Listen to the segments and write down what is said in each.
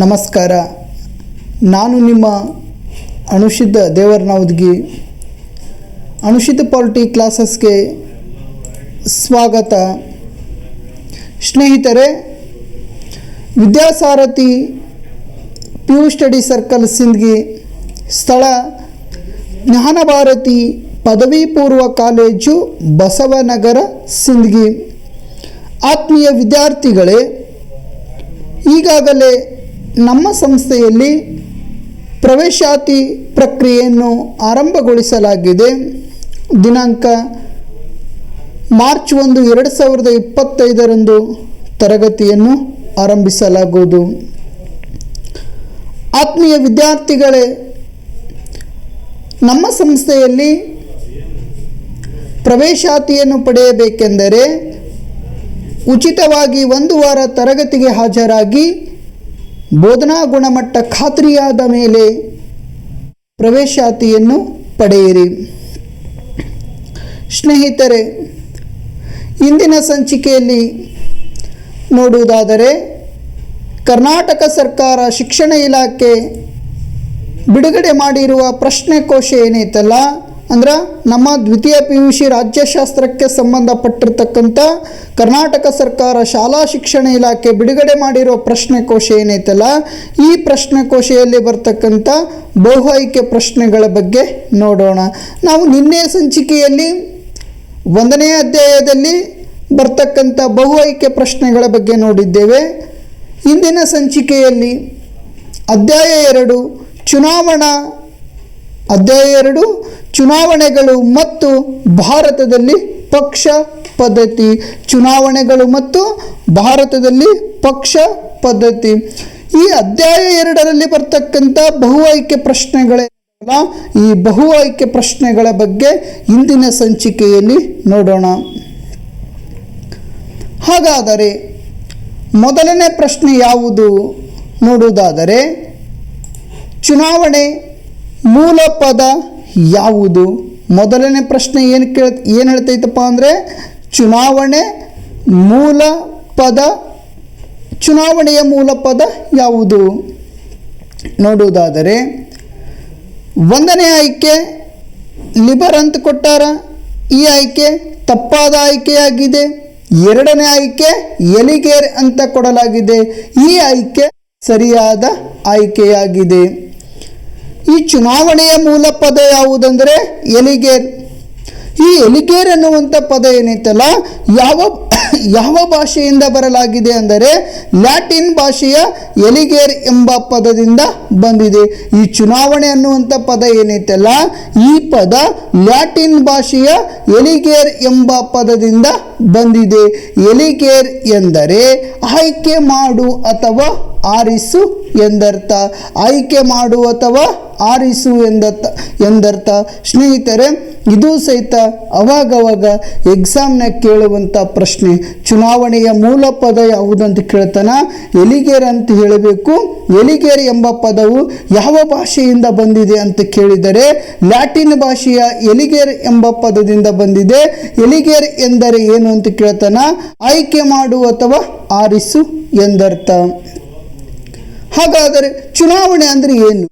ನಮಸ್ಕಾರ. ನಾನು ನಿಮ್ಮ ಅನುಷಿದ್ಧ ದೇವರನವದಗಿ. ಅನುಷಿದ್ಧ ಪಾಲಿಟಿ ಕ್ಲಾಸಸ್ಗೆ ಸ್ವಾಗತ. ಸ್ನೇಹಿತರೆ, ವಿದ್ಯಾಸಾರಥಿ PU ಸ್ಟಡಿ ಸರ್ಕಲ್ ಸಿಂದಗಿ, ಸ್ಥಳ ಜ್ಞಾನಭಾರತಿ ಪದವಿ ಪೂರ್ವ ಕಾಲೇಜು, ಬಸವನಗರ, ಸಿಂದಗಿ. ಆತ್ಮೀಯ ವಿದ್ಯಾರ್ಥಿಗಳೇ, ಈಗಾಗಲೇ ನಮ್ಮ ಸಂಸ್ಥೆಯಲ್ಲಿ ಪ್ರವೇಶಾತಿ ಪ್ರಕ್ರಿಯೆಯನ್ನು ಆರಂಭಗೊಳಿಸಲಾಗಿದೆ. ದಿನಾಂಕ ಮಾರ್ಚ್ 1, 2025 ತರಗತಿಯನ್ನು ಆರಂಭಿಸಲಾಗುವುದು. ಆತ್ಮೀಯ ವಿದ್ಯಾರ್ಥಿಗಳೇ, ನಮ್ಮ ಸಂಸ್ಥೆಯಲ್ಲಿ ಪ್ರವೇಶಾತಿಯನ್ನು ಪಡೆಯಬೇಕೆಂದರೆ ಉಚಿತವಾಗಿ 1 ವಾರ ತರಗತಿಗೆ ಹಾಜರಾಗಿ ಬೋಧನಾ ಗುಣಮಟ್ಟ ಖಾತ್ರಿಯಾದ ಮೇಲೆ ಪ್ರವೇಶಾತಿಯನ್ನು ಪಡೆಯಿರಿ. ಸ್ನೇಹಿತರೆ, ಇಂದಿನ ಸಂಚಿಕೆಯಲ್ಲಿ ನೋಡುವುದಾದರೆ, ಕರ್ನಾಟಕ ಸರ್ಕಾರ ಶಿಕ್ಷಣ ಇಲಾಖೆ ಬಿಡುಗಡೆ ಮಾಡಿರುವ ಪ್ರಶ್ನೆಕೋಶ ಏನೈತಲ್ಲ, ಅಂದ್ರೆ ನಮ್ಮ ದ್ವಿತೀಯ PUC ರಾಜ್ಯಶಾಸ್ತ್ರಕ್ಕೆ ಸಂಬಂಧಪಟ್ಟಿರ್ತಕ್ಕಂಥ ಕರ್ನಾಟಕ ಸರ್ಕಾರ ಶಾಲಾ ಶಿಕ್ಷಣ ಇಲಾಖೆ ಬಿಡುಗಡೆ ಮಾಡಿರೋ ಪ್ರಶ್ನೆಕೋಶ ಏನೈತಲ್ಲ, ಈ ಪ್ರಶ್ನೆಕೋಶೆಯಲ್ಲಿ ಬರ್ತಕ್ಕಂಥ ಬಹು ಆಯ್ಕೆ ಪ್ರಶ್ನೆಗಳ ಬಗ್ಗೆ ನೋಡೋಣ. ನಾವು ನಿನ್ನೆ ಸಂಚಿಕೆಯಲ್ಲಿ 1ನೇ ಅಧ್ಯಾಯದಲ್ಲಿ ಬರ್ತಕ್ಕಂಥ ಬಹು ಆಯ್ಕೆ ಪ್ರಶ್ನೆಗಳ ಬಗ್ಗೆ ನೋಡಿದ್ದೇವೆ. ಇಂದಿನ ಸಂಚಿಕೆಯಲ್ಲಿ ಅಧ್ಯಾಯ 2 ಚುನಾವಣೆಗಳು ಮತ್ತು ಭಾರತದಲ್ಲಿ ಪಕ್ಷ ಪದ್ಧತಿ. ಚುನಾವಣೆಗಳು ಮತ್ತು ಭಾರತದಲ್ಲಿ ಪಕ್ಷ ಪದ್ಧತಿ. ಈ ಅಧ್ಯಾಯ 2ರಲ್ಲಿ ಬರ್ತಕ್ಕಂಥ ಬಹು ಆಯ್ಕೆ ಪ್ರಶ್ನೆಗಳೇನಲ್ಲ, ಈ ಬಹು ಆಯ್ಕೆ ಪ್ರಶ್ನೆಗಳ ಬಗ್ಗೆ ಇಂದಿನ ಸಂಚಿಕೆಯಲ್ಲಿ ನೋಡೋಣ. ಹಾಗಾದರೆ ಮೊದಲನೇ ಪ್ರಶ್ನೆ ಯಾವುದು ನೋಡುವುದಾದರೆ, ಚುನಾವಣೆ ಮೂಲ ಪದ ಯಾವುದು? ಮೊದಲನೇ ಪ್ರಶ್ನೆ ಏನು ಹೇಳ್ತೈತಪ್ಪ ಅಂದರೆ, ಚುನಾವಣೆಯ ಮೂಲ ಪದ ಯಾವುದು ನೋಡುವುದಾದರೆ, 1ನೇ ಆಯ್ಕೆ ಲಿಬರ್ ಅಂತ ಕೊಟ್ಟಾರ. ಈ ಆಯ್ಕೆ ತಪ್ಪಾದ ಆಯ್ಕೆಯಾಗಿದೆ. 2ನೇ ಆಯ್ಕೆ ಎಲಿಗೇರ್ ಅಂತ ಕೊಡಲಾಗಿದೆ. ಈ ಆಯ್ಕೆ ಸರಿಯಾದ ಆಯ್ಕೆಯಾಗಿದೆ. ಈ ಚುನಾವಣೆಯ ಮೂಲ ಪದ ಯಾವುದಂದರೆ ಎಲಿಗೇರ್. ಈ ಎಲಿಗೇರ್ ಅನ್ನುವಂಥ ಪದ ಏನೈತಲ್ಲ, ಯಾವ ಭಾಷೆಯಿಂದ ಬರಲಾಗಿದೆ ಅಂದರೆ ಲ್ಯಾಟಿನ್ ಭಾಷೆಯ ಎಲಿಗೇರ್ ಎಂಬ ಪದದಿಂದ ಬಂದಿದೆ. ಈ ಚುನಾವಣೆ ಅನ್ನುವಂಥ ಪದ ಏನೈತಲ್ಲ, ಈ ಪದ ಲ್ಯಾಟಿನ್ ಭಾಷೆಯ ಎಲಿಗೇರ್ ಎಂಬ ಪದದಿಂದ ಬಂದಿದೆ. ಎಲಿಗೇರ್ ಎಂದರೆ ಆಯ್ಕೆ ಮಾಡು ಅಥವಾ ಆರಿಸು ಎಂದರ್ಥ. ಆಯ್ಕೆ ಮಾಡು ಅಥವಾ ಆರಿಸು ಎಂದರ್ಥ. ಸ್ನೇಹಿತರೆ, ಇದು ಸಹಿತ ಅವಾಗವಾಗ ಎಕ್ಸಾಮ್ನ ಕೇಳುವಂಥ ಪ್ರಶ್ನೆ. ಚುನಾವಣೆಯ ಮೂಲ ಪದ ಯಾವುದಂತ ಕೇಳ್ತಾನ, ಎಲಿಗೇರ್ ಅಂತ ಹೇಳಬೇಕು. ಎಲಿಗೇರ್ ಎಂಬ ಪದವು ಯಾವ ಭಾಷೆಯಿಂದ ಬಂದಿದೆ ಅಂತ ಕೇಳಿದರೆ ಲ್ಯಾಟಿನ್ ಭಾಷೆಯ ಎಲಿಗೇರ್ ಎಂಬ ಪದದಿಂದ ಬಂದಿದೆ. ಎಲಿಗೇರ್ ಎಂದರೆ ಏನು ಅಂತ ಕೇಳ್ತಾನ, ಆಯ್ಕೆ ಮಾಡು ಅಥವಾ ಆರಿಸು ಎಂದರ್ಥ. ಹಾಗಾದರೆ ಚುನಾವಣೆ ಅಂದರೆ ಏನು?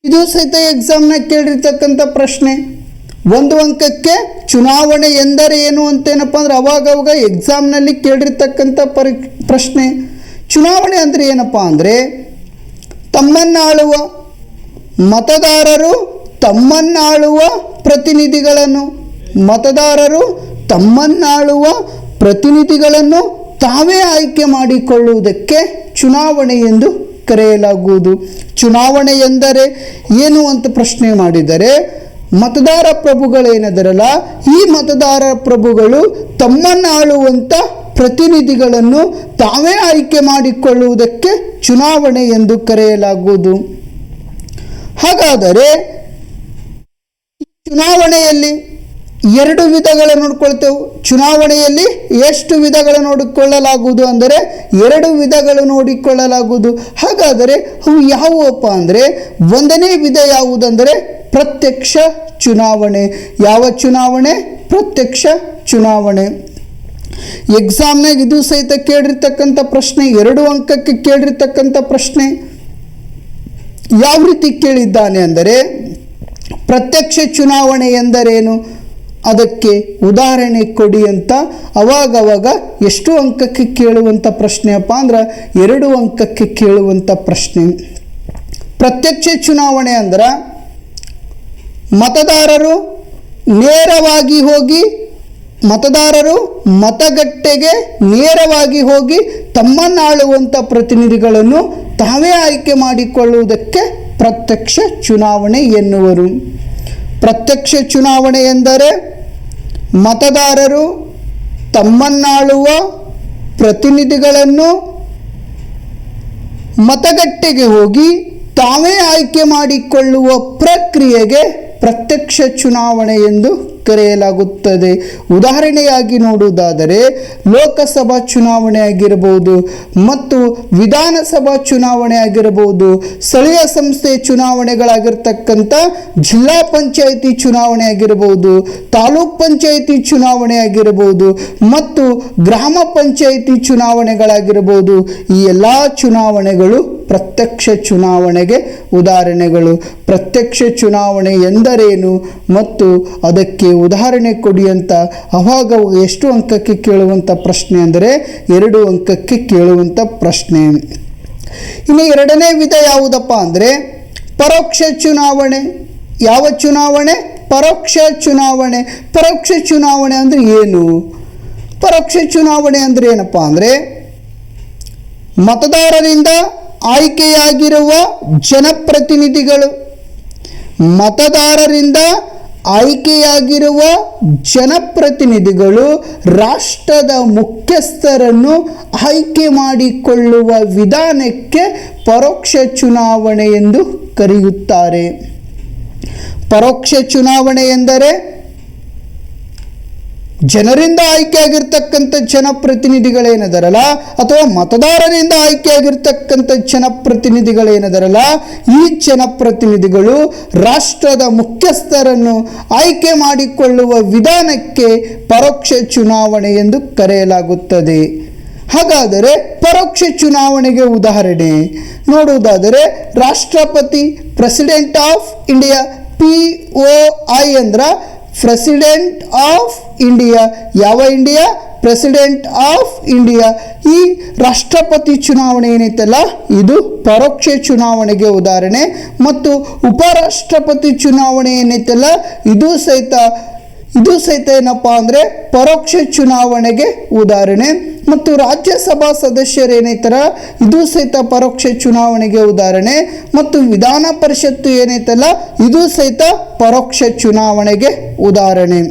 ಇದು ಸಹಿತ ಎಕ್ಸಾಮ್ನ ಕೇಳಿರ್ತಕ್ಕಂಥ ಪ್ರಶ್ನೆ. 1 ಅಂಕಕ್ಕೆ ಚುನಾವಣೆ ಎಂದರೆ ಏನು ಅಂತೇನಪ್ಪ ಅಂದ್ರೆ ಅವಾಗವಾಗ ಎಕ್ಸಾಮ್ನಲ್ಲಿ ಕೇಳಿರ್ತಕ್ಕಂಥ ಪ್ರಶ್ನೆ. ಚುನಾವಣೆ ಅಂದರೆ ಏನಪ್ಪ ಅಂದರೆ, ತಮ್ಮನ್ನಾಳುವ ಮತದಾರರು ತಮ್ಮನ್ನಾಳುವ ತಾವೇ ಆಯ್ಕೆ ಮಾಡಿಕೊಳ್ಳುವುದಕ್ಕೆ ಚುನಾವಣೆ ಎಂದು ಕರೆಯಲಾಗುವುದು. ಚುನಾವಣೆ ಎಂದರೆ ಏನು ಅಂತ ಪ್ರಶ್ನೆ ಮಾಡಿದರೆ, ಮತದಾರ ಪ್ರಭುಗಳೇನದರಲ್ಲ, ಈ ಮತದಾರ ಪ್ರಭುಗಳು ತಮ್ಮನ್ನಾಳುವಂಥ ಪ್ರತಿನಿಧಿಗಳನ್ನು ತಾವೇ ಆಯ್ಕೆ ಮಾಡಿಕೊಳ್ಳುವುದಕ್ಕೆ ಚುನಾವಣೆ ಎಂದು ಕರೆಯಲಾಗುವುದು. ಹಾಗಾದರೆ ಚುನಾವಣೆಯಲ್ಲಿ 2 ವಿಧಗಳು ನೋಡಿಕೊಳ್ತೇವೆ. ಚುನಾವಣೆಯಲ್ಲಿ ಎಷ್ಟು ವಿಧಗಳು ನೋಡಿಕೊಳ್ಳಲಾಗುವುದು ಅಂದರೆ 2 ವಿಧಗಳು ನೋಡಿಕೊಳ್ಳಲಾಗುವುದು. ಹಾಗಾದರೆ ಅವು ಯಾವುವಪ್ಪ ಅಂದರೆ, 1ನೇ ವಿಧ ಯಾವುದಂದರೆ ಪ್ರತ್ಯಕ್ಷ ಚುನಾವಣೆ. ಯಾವ ಚುನಾವಣೆ? ಪ್ರತ್ಯಕ್ಷ ಚುನಾವಣೆ. ಎಕ್ಸಾಮ್ನಾಗ ಇದು ಸಹಿತ ಕೇಳಿರ್ತಕ್ಕಂಥ ಪ್ರಶ್ನೆ, 2 ಅಂಕಕ್ಕೆ ಕೇಳಿರ್ತಕ್ಕಂಥ ಪ್ರಶ್ನೆ. ಯಾವ ರೀತಿ ಕೇಳಿದ್ದಾನೆ ಅಂದರೆ, ಪ್ರತ್ಯಕ್ಷ ಚುನಾವಣೆ ಎಂದರೇನು, ಅದಕ್ಕೆ ಉದಾಹರಣೆ ಕೊಡಿ ಅಂತ ಅವಾಗವಾಗ ಎಷ್ಟು ಅಂಕಕ್ಕೆ ಕೇಳುವಂಥ ಪ್ರಶ್ನೆಯಪ್ಪ ಅಂದ್ರೆ 2 ಅಂಕಕ್ಕೆ ಕೇಳುವಂಥ ಪ್ರಶ್ನೆ. ಪ್ರತ್ಯಕ್ಷ ಚುನಾವಣೆ ಅಂದ್ರೆ ಮತದಾರರು ನೇರವಾಗಿ ಹೋಗಿ ಮತಗಟ್ಟೆಗೆ ನೇರವಾಗಿ ಹೋಗಿ ತಮ್ಮನ್ನಾಳುವಂಥ ಪ್ರತಿನಿಧಿಗಳನ್ನು ತಾವೇ ಆಯ್ಕೆ ಮಾಡಿಕೊಳ್ಳುವುದಕ್ಕೆ ಪ್ರತ್ಯಕ್ಷ ಚುನಾವಣೆ ಎನ್ನುವರು. ಪ್ರತ್ಯಕ್ಷ ಚುನಾವಣೆ ಎಂದರೆ ಮತದಾರರು ತಮ್ಮನ್ನಾಳುವ ಪ್ರತಿನಿಧಿಗಳನ್ನು ಮತಗಟ್ಟೆಗೆ ಹೋಗಿ ತಾವೇ ಆಯ್ಕೆ ಮಾಡಿಕೊಳ್ಳುವ ಪ್ರಕ್ರಿಯೆಗೆ ಪ್ರತ್ಯಕ್ಷ ಚುನಾವಣೆ ಎಂದು ಕರೆಯಲಾಗುತ್ತದೆ. ಉದಾಹರಣೆಯಾಗಿ ನೋಡುವುದಾದರೆ ಲೋಕಸಭಾ ಚುನಾವಣೆ ಆಗಿರಬಹುದು ಮತ್ತು ವಿಧಾನಸಭಾ ಚುನಾವಣೆ ಆಗಿರಬಹುದು, ಸ್ಥಳೀಯ ಸಂಸ್ಥೆ ಚುನಾವಣೆಗಳಾಗಿರ್ತಕ್ಕಂಥ ಜಿಲ್ಲಾ ಪಂಚಾಯಿತಿ ಚುನಾವಣೆ ಆಗಿರಬಹುದು, ತಾಲೂಕ್ ಪಂಚಾಯಿತಿ ಚುನಾವಣೆ ಆಗಿರಬಹುದು ಮತ್ತು ಗ್ರಾಮ ಪಂಚಾಯಿತಿ ಚುನಾವಣೆಗಳಾಗಿರಬಹುದು. ಈ ಎಲ್ಲ ಚುನಾವಣೆಗಳು ಪ್ರತ್ಯಕ್ಷ ಚುನಾವಣೆಗೆ ಉದಾಹರಣೆಗಳು. ಪ್ರತ್ಯಕ್ಷ ಚುನಾವಣೆ ಎಂದರೇನು ಮತ್ತು ಅದಕ್ಕೆ ಉದಾಹರಣೆ ಕೊಡಿ ಅಂತ ಅವಾಗ ಎಷ್ಟು ಅಂಕಕ್ಕೆ ಕೇಳುವಂಥ ಪ್ರಶ್ನೆ ಅಂದರೆ 2 ಅಂಕಕ್ಕೆ ಕೇಳುವಂಥ ಪ್ರಶ್ನೆ. ಇನ್ನು 2ನೇ ವಿಧ ಯಾವುದಪ್ಪ ಅಂದರೆ ಪರೋಕ್ಷ ಚುನಾವಣೆ. ಯಾವ ಚುನಾವಣೆ? ಪರೋಕ್ಷ ಚುನಾವಣೆ. ಪರೋಕ್ಷ ಚುನಾವಣೆ ಅಂದರೆ ಏನು? ಪರೋಕ್ಷ ಚುನಾವಣೆ ಅಂದರೆ ಏನಪ್ಪ ಅಂದರೆ ಮತದಾರರಿಂದ ಆಯ್ಕೆಯಾಗಿರುವ ಜನಪ್ರತಿನಿಧಿಗಳು ರಾಷ್ಟ್ರದ ಮುಖ್ಯಸ್ಥರನ್ನು ಆಯ್ಕೆ ಮಾಡಿಕೊಳ್ಳುವ ವಿಧಾನಕ್ಕೆ ಪರೋಕ್ಷ ಚುನಾವಣೆ ಎಂದು ಕರೆಯುತ್ತಾರೆ. ಪರೋಕ್ಷ ಚುನಾವಣೆ ಎಂದರೆ ಜನರಿಂದ ಆಯ್ಕೆಯಾಗಿರ್ತಕ್ಕಂಥ ಜನಪ್ರತಿನಿಧಿಗಳೇನದರಲ್ಲ ಅಥವಾ ಮತದಾರರಿಂದ ಆಯ್ಕೆಯಾಗಿರ್ತಕ್ಕಂಥ ಜನಪ್ರತಿನಿಧಿಗಳೇನದರಲ್ಲ, ಈ ಜನಪ್ರತಿನಿಧಿಗಳು ರಾಷ್ಟ್ರದ ಮುಖ್ಯಸ್ಥರನ್ನು ಆಯ್ಕೆ ಮಾಡಿಕೊಳ್ಳುವ ವಿಧಾನಕ್ಕೆ ಪರೋಕ್ಷ ಚುನಾವಣೆ ಎಂದು ಕರೆಯಲಾಗುತ್ತದೆ. ಹಾಗಾದರೆ ಪರೋಕ್ಷ ಚುನಾವಣೆಗೆ ಉದಾಹರಣೆ ನೋಡುವುದಾದರೆ ರಾಷ್ಟ್ರಪತಿ, ಪ್ರೆಸಿಡೆಂಟ್ ಆಫ್ ಇಂಡಿಯಾ, POI ಅಂದ್ರೆ ಪ್ರೆಸಿಡೆಂಟ್ ಆಫ್ ಇಂಡಿಯಾ. ಯಾವ ಇಂಡಿಯಾ? President of India. ಈ ರಾಷ್ಟ್ರಪತಿ ಚುನಾವಣೆ ಏನೈತಲ್ಲ ಇದು ಪರೋಕ್ಷ ಚುನಾವಣೆಗೆ ಉದಾಹರಣೆ. ಮತ್ತು ಉಪರಾಷ್ಟ್ರಪತಿ ಚುನಾವಣೆ ಏನೈತಲ್ಲ ಇದು ಸಹಿತ ಏನಪ್ಪ ಅಂದರೆ ಪರೋಕ್ಷ ಚುನಾವಣೆಗೆ ಉದಾಹರಣೆ. ಮತ್ತು ರಾಜ್ಯಸಭಾ ಸದಸ್ಯರು ಏನೈತಾರ ಇದು ಸಹಿತ ಪರೋಕ್ಷ ಚುನಾವಣೆಗೆ ಉದಾಹರಣೆ. ಮತ್ತು ವಿಧಾನ ಪರಿಷತ್ತು ಏನೈತಲ್ಲ ಇದು ಸಹಿತ ಪರೋಕ್ಷ ಚುನಾವಣೆಗೆ ಉದಾಹರಣೆ.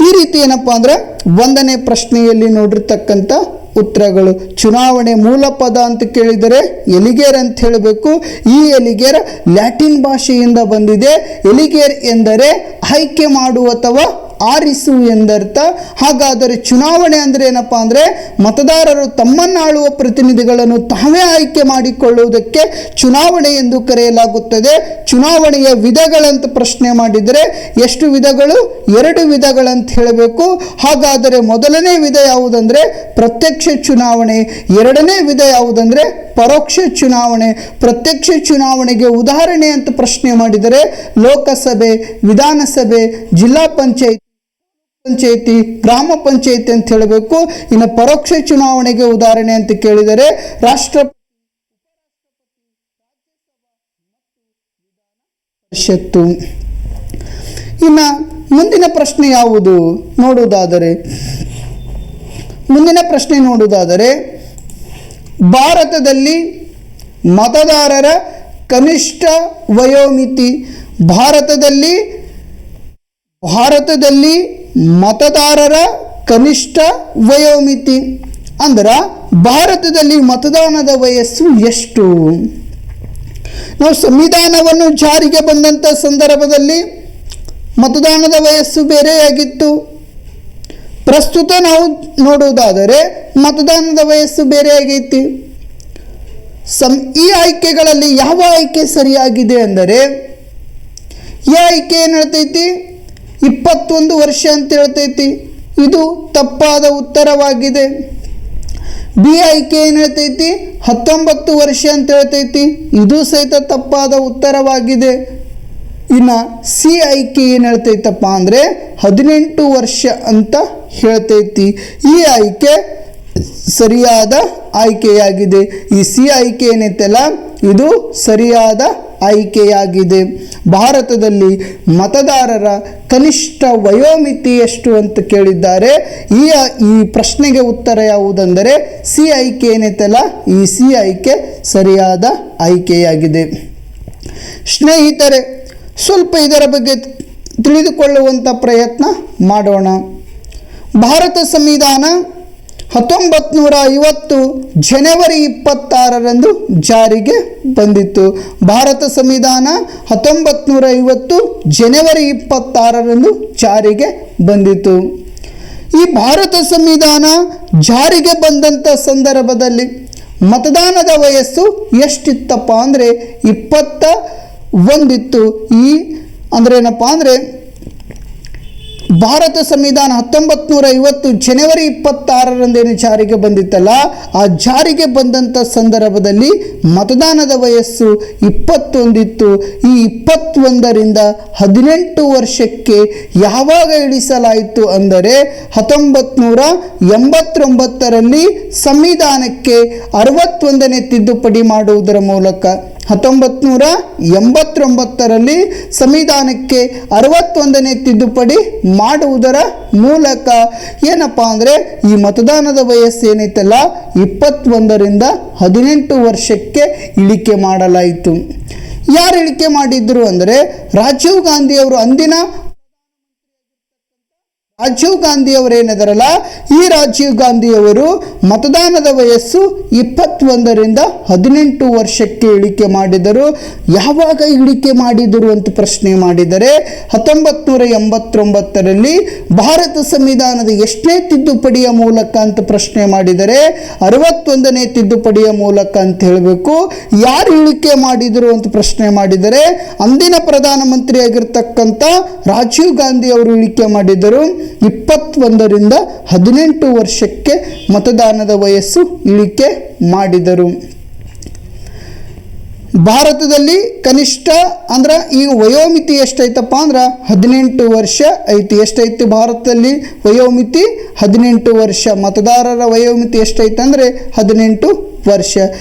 ಈ ರೀತಿ ಏನಪ್ಪ ಅಂದರೆ 1ನೇ ಪ್ರಶ್ನೆಯಲ್ಲಿ ನೋಡಿರ್ತಕ್ಕಂಥ ಉತ್ತರಗಳು. ಚುನಾವಣೆ ಮೂಲ ಪದ ಅಂತ ಕೇಳಿದರೆ ಎಲಿಗೇರ್ ಅಂತ ಹೇಳಬೇಕು. ಈ ಎಲಿಗೇರ್ ಲ್ಯಾಟಿನ್ ಭಾಷೆಯಿಂದ ಬಂದಿದೆ. ಎಲಿಗೇರ್ ಎಂದರೆ ಆಯ್ಕೆ ಮಾಡು ಅಥವಾ ಆರಿಸು ಎಂದರ್ಥ. ಹಾಗಾದರೆ ಚುನಾವಣೆ ಅಂದರೆ ಏನಪ್ಪ ಅಂದರೆ ಮತದಾರರು ತಮ್ಮನ್ನಾಳುವ ಪ್ರತಿನಿಧಿಗಳನ್ನು ತಾವೇ ಆಯ್ಕೆ ಮಾಡಿಕೊಳ್ಳುವುದಕ್ಕೆ ಚುನಾವಣೆ ಎಂದು ಕರೆಯಲಾಗುತ್ತದೆ. ಚುನಾವಣೆಯ ವಿಧಗಳಂತ ಪ್ರಶ್ನೆ ಮಾಡಿದರೆ ಎಷ್ಟು ವಿಧಗಳು? 2 ವಿಧಗಳಂತ ಹೇಳಬೇಕು. ಹಾಗಾದರೆ ಮೊದಲನೇ ವಿಧ ಯಾವುದಂದರೆ ಪ್ರತ್ಯಕ್ಷ ಚುನಾವಣೆ, 2ನೇ ವಿಧ ಯಾವುದಂದರೆ ಪರೋಕ್ಷ ಚುನಾವಣೆ. ಪ್ರತ್ಯಕ್ಷ ಚುನಾವಣೆಗೆ ಉದಾಹರಣೆ ಅಂತ ಪ್ರಶ್ನೆ ಮಾಡಿದರೆ ಲೋಕಸಭೆ, ವಿಧಾನಸಭೆ, ಜಿಲ್ಲಾ ಪಂಚಾಯಿತಿ, ಗ್ರಾಮ ಪಂಚಾಯಿತಿ ಅಂತ ಹೇಳಬೇಕು. ಇನ್ನು ಪರೋಕ್ಷ ಚುನಾವಣೆಗೆ ಉದಾಹರಣೆ ಅಂತ ಕೇಳಿದರೆ ರಾಷ್ಟ್ರಪತಿ, ಪರಿಷತ್ತು. ಇನ್ನು ಮುಂದಿನ ಪ್ರಶ್ನೆ ಯಾವುದು ನೋಡುವುದಾದರೆ ಭಾರತದಲ್ಲಿ ಮತದಾರರ ಕನಿಷ್ಠ ವಯೋಮಿತಿ. ಭಾರತದಲ್ಲಿ ಮತದಾರರ ಕನಿಷ್ಠ ವಯೋಮಿತಿ ಅಂದ್ರೆ ಭಾರತದಲ್ಲಿ ಮತದಾನದ ವಯಸ್ಸು ಎಷ್ಟು? ನಾವು ಸಂವಿಧಾನವನ್ನು ಜಾರಿಗೆ ಬಂದಂಥ ಸಂದರ್ಭದಲ್ಲಿ ಮತದಾನದ ವಯಸ್ಸು ಬೇರೆಯಾಗಿತ್ತು. ಪ್ರಸ್ತುತ ನಾವು ನೋಡುವುದಾದರೆ ಮತದಾನದ ವಯಸ್ಸು ಬೇರೆಯಾಗೈತಿ. ಈ ಆಯ್ಕೆಗಳಲ್ಲಿ ಯಾವ ಆಯ್ಕೆ ಸರಿಯಾಗಿದೆ ಅಂದರೆ ಈ ಆಯ್ಕೆ ಏನು ಹೇಳ್ತೈತಿ? 21 ವರ್ಷ ಅಂತ ಹೇಳ್ತೈತಿ. ಇದು ತಪ್ಪಾದ ಉತ್ತರವಾಗಿದೆ. ಬಿ ಆಯ್ಕೆ ಏನು ಹೇಳ್ತೈತಿ 19 ವರ್ಷ ಅಂತ ಹೇಳ್ತೈತಿ, ಇದು ಸಹಿತ ತಪ್ಪಾದ ಉತ್ತರವಾಗಿದೆ. ಇನ್ನು ಸಿ ಆಯ್ಕೆ ಏನು ಹೇಳ್ತೈತಪ್ಪ ಅಂದರೆ 18 ವರ್ಷ ಅಂತ ಹೇಳ್ತೈತಿ. ಈ ಆಯ್ಕೆ ಸರಿಯಾದ ಆಯ್ಕೆಯಾಗಿದೆ. ಈ ಸಿ ಆಯ್ಕೆ ಏನೈತಲ್ಲ ಇದು ಸರಿಯಾದ ಆಯ್ಕೆಯಾಗಿದೆ. ಭಾರತದಲ್ಲಿ ಮತದಾರರ ಕನಿಷ್ಠ ವಯೋಮಿತಿ ಎಷ್ಟು ಅಂತ ಕೇಳಿದ್ದಾರೆ. ಈ ಪ್ರಶ್ನೆಗೆ ಉತ್ತರ ಯಾವುದೆಂದರೆ ಸಿ ಆಯ್ಕೆ ಏನೈತಲ್ಲ ಈ ಸಿ ಆಯ್ಕೆ ಸರಿಯಾದ ಆಯ್ಕೆಯಾಗಿದೆ. ಸ್ನೇಹಿತರೆ, ಸ್ವಲ್ಪ ಇದರ ಬಗ್ಗೆ ತಿಳಿದುಕೊಳ್ಳುವಂಥ ಪ್ರಯತ್ನ ಮಾಡೋಣ. ಭಾರತ ಸಂವಿಧಾನ 1950 ಜನವರಿ 26ರಂದು ಜಾರಿಗೆ ಬಂದಿತ್ತು. ಭಾರತ ಸಂವಿಧಾನ 1950 ಜನವರಿ 26ರಂದು ಜಾರಿಗೆ ಬಂದಿತ್ತು. ಈ ಭಾರತ ಸಂವಿಧಾನ ಜಾರಿಗೆ ಬಂದಂಥ ಸಂದರ್ಭದಲ್ಲಿ ಮತದಾನದ ವಯಸ್ಸು ಎಷ್ಟಿತ್ತಪ್ಪ ಅಂದರೆ 21 ಈ ಅಂದರೆ ಏನಪ್ಪ ಅಂದರೆ ಭಾರತ ಸಂವಿಧಾನ 1950 ಜನವರಿ 26ರಂದೇನು ಜಾರಿಗೆ ಬಂದಿತ್ತಲ್ಲ, ಆ ಜಾರಿಗೆ ಬಂದಂಥ ಸಂದರ್ಭದಲ್ಲಿ ಮತದಾನದ ವಯಸ್ಸು 21 ಇತ್ತು. ಈ 21ರಿಂದ 18 ವರ್ಷಕ್ಕೆ ಯಾವಾಗ ಇಳಿಸಲಾಯಿತು ಅಂದರೆ 1989ರಲ್ಲಿ ಸಂವಿಧಾನಕ್ಕೆ 61ನೇ ತಿದ್ದುಪಡಿ ಮಾಡುವುದರ ಮೂಲಕ. 1989ರಲ್ಲಿ ಸಂವಿಧಾನಕ್ಕೆ 61ನೇ ತಿದ್ದುಪಡಿ ಮಾಡುವುದರ ಮೂಲಕ ಏನಪ್ಪ ಅಂದರೆ ಈ ಮತದಾನದ ವಯಸ್ಸು ಏನೈತಲ್ಲ 21ರಿಂದ 18 ವರ್ಷಕ್ಕೆ ಇಳಿಕೆ ಮಾಡಲಾಯಿತು. ಯಾರು ಇಳಿಕೆ ಮಾಡಿದ್ರು ಅಂದರೆ ರಾಜೀವ್ ಗಾಂಧಿ ಅವರು. ಅಂದಿನ ರಾಜೀವ್ ಗಾಂಧಿ ಅವರು ಏನಿದಾರಲ್ಲ ಈ ರಾಜೀವ್ ಗಾಂಧಿಯವರು ಮತದಾನದ ವಯಸ್ಸು 21ರಿಂದ 18 ವರ್ಷಕ್ಕೆ ಇಳಿಕೆ ಮಾಡಿದರು. ಯಾವಾಗ ಇಳಿಕೆ ಮಾಡಿದರು ಅಂತ ಪ್ರಶ್ನೆ ಮಾಡಿದರೆ 1989ರಲ್ಲಿ ಭಾರತ ಸಂವಿಧಾನದ ಎಷ್ಟನೇ ತಿದ್ದುಪಡಿಯ ಮೂಲಕ ಅಂತ ಪ್ರಶ್ನೆ ಮಾಡಿದರೆ 61ನೇ ತಿದ್ದುಪಡಿಯ ಮೂಲಕ ಅಂತ ಹೇಳಬೇಕು. ಯಾರು ಇಳಿಕೆ ಮಾಡಿದರು ಅಂತ ಪ್ರಶ್ನೆ ಮಾಡಿದರೆ ಅಂದಿನ ಪ್ರಧಾನಮಂತ್ರಿ ಆಗಿರ್ತಕ್ಕಂಥ ರಾಜೀವ್ ಗಾಂಧಿ ಅವರು ಇಳಿಕೆ ಮಾಡಿದರು. 21ರಿಂದ 18 ವರ್ಷಕ್ಕೆ ಮತದಾನದ ವಯಸ್ಸು ಇಳಿಕೆ ಮಾಡಿದರು. ಭಾರತದಲ್ಲಿ ಕನಿಷ್ಠ ಅಂದ್ರೆ ಈಗ ವಯೋಮಿತಿ ಎಷ್ಟೈತಪ್ಪ ಅಂದ್ರೆ 18 ವರ್ಷ ಐತಿ. ಎಷ್ಟೈತಿ ಭಾರತದಲ್ಲಿ ವಯೋಮಿತಿ 18 ವರ್ಷ. ಮತದಾರರ ವಯೋಮಿತಿ ಎಷ್ಟೈತೆ ಅಂದರೆ 18 ವರ್ಷ.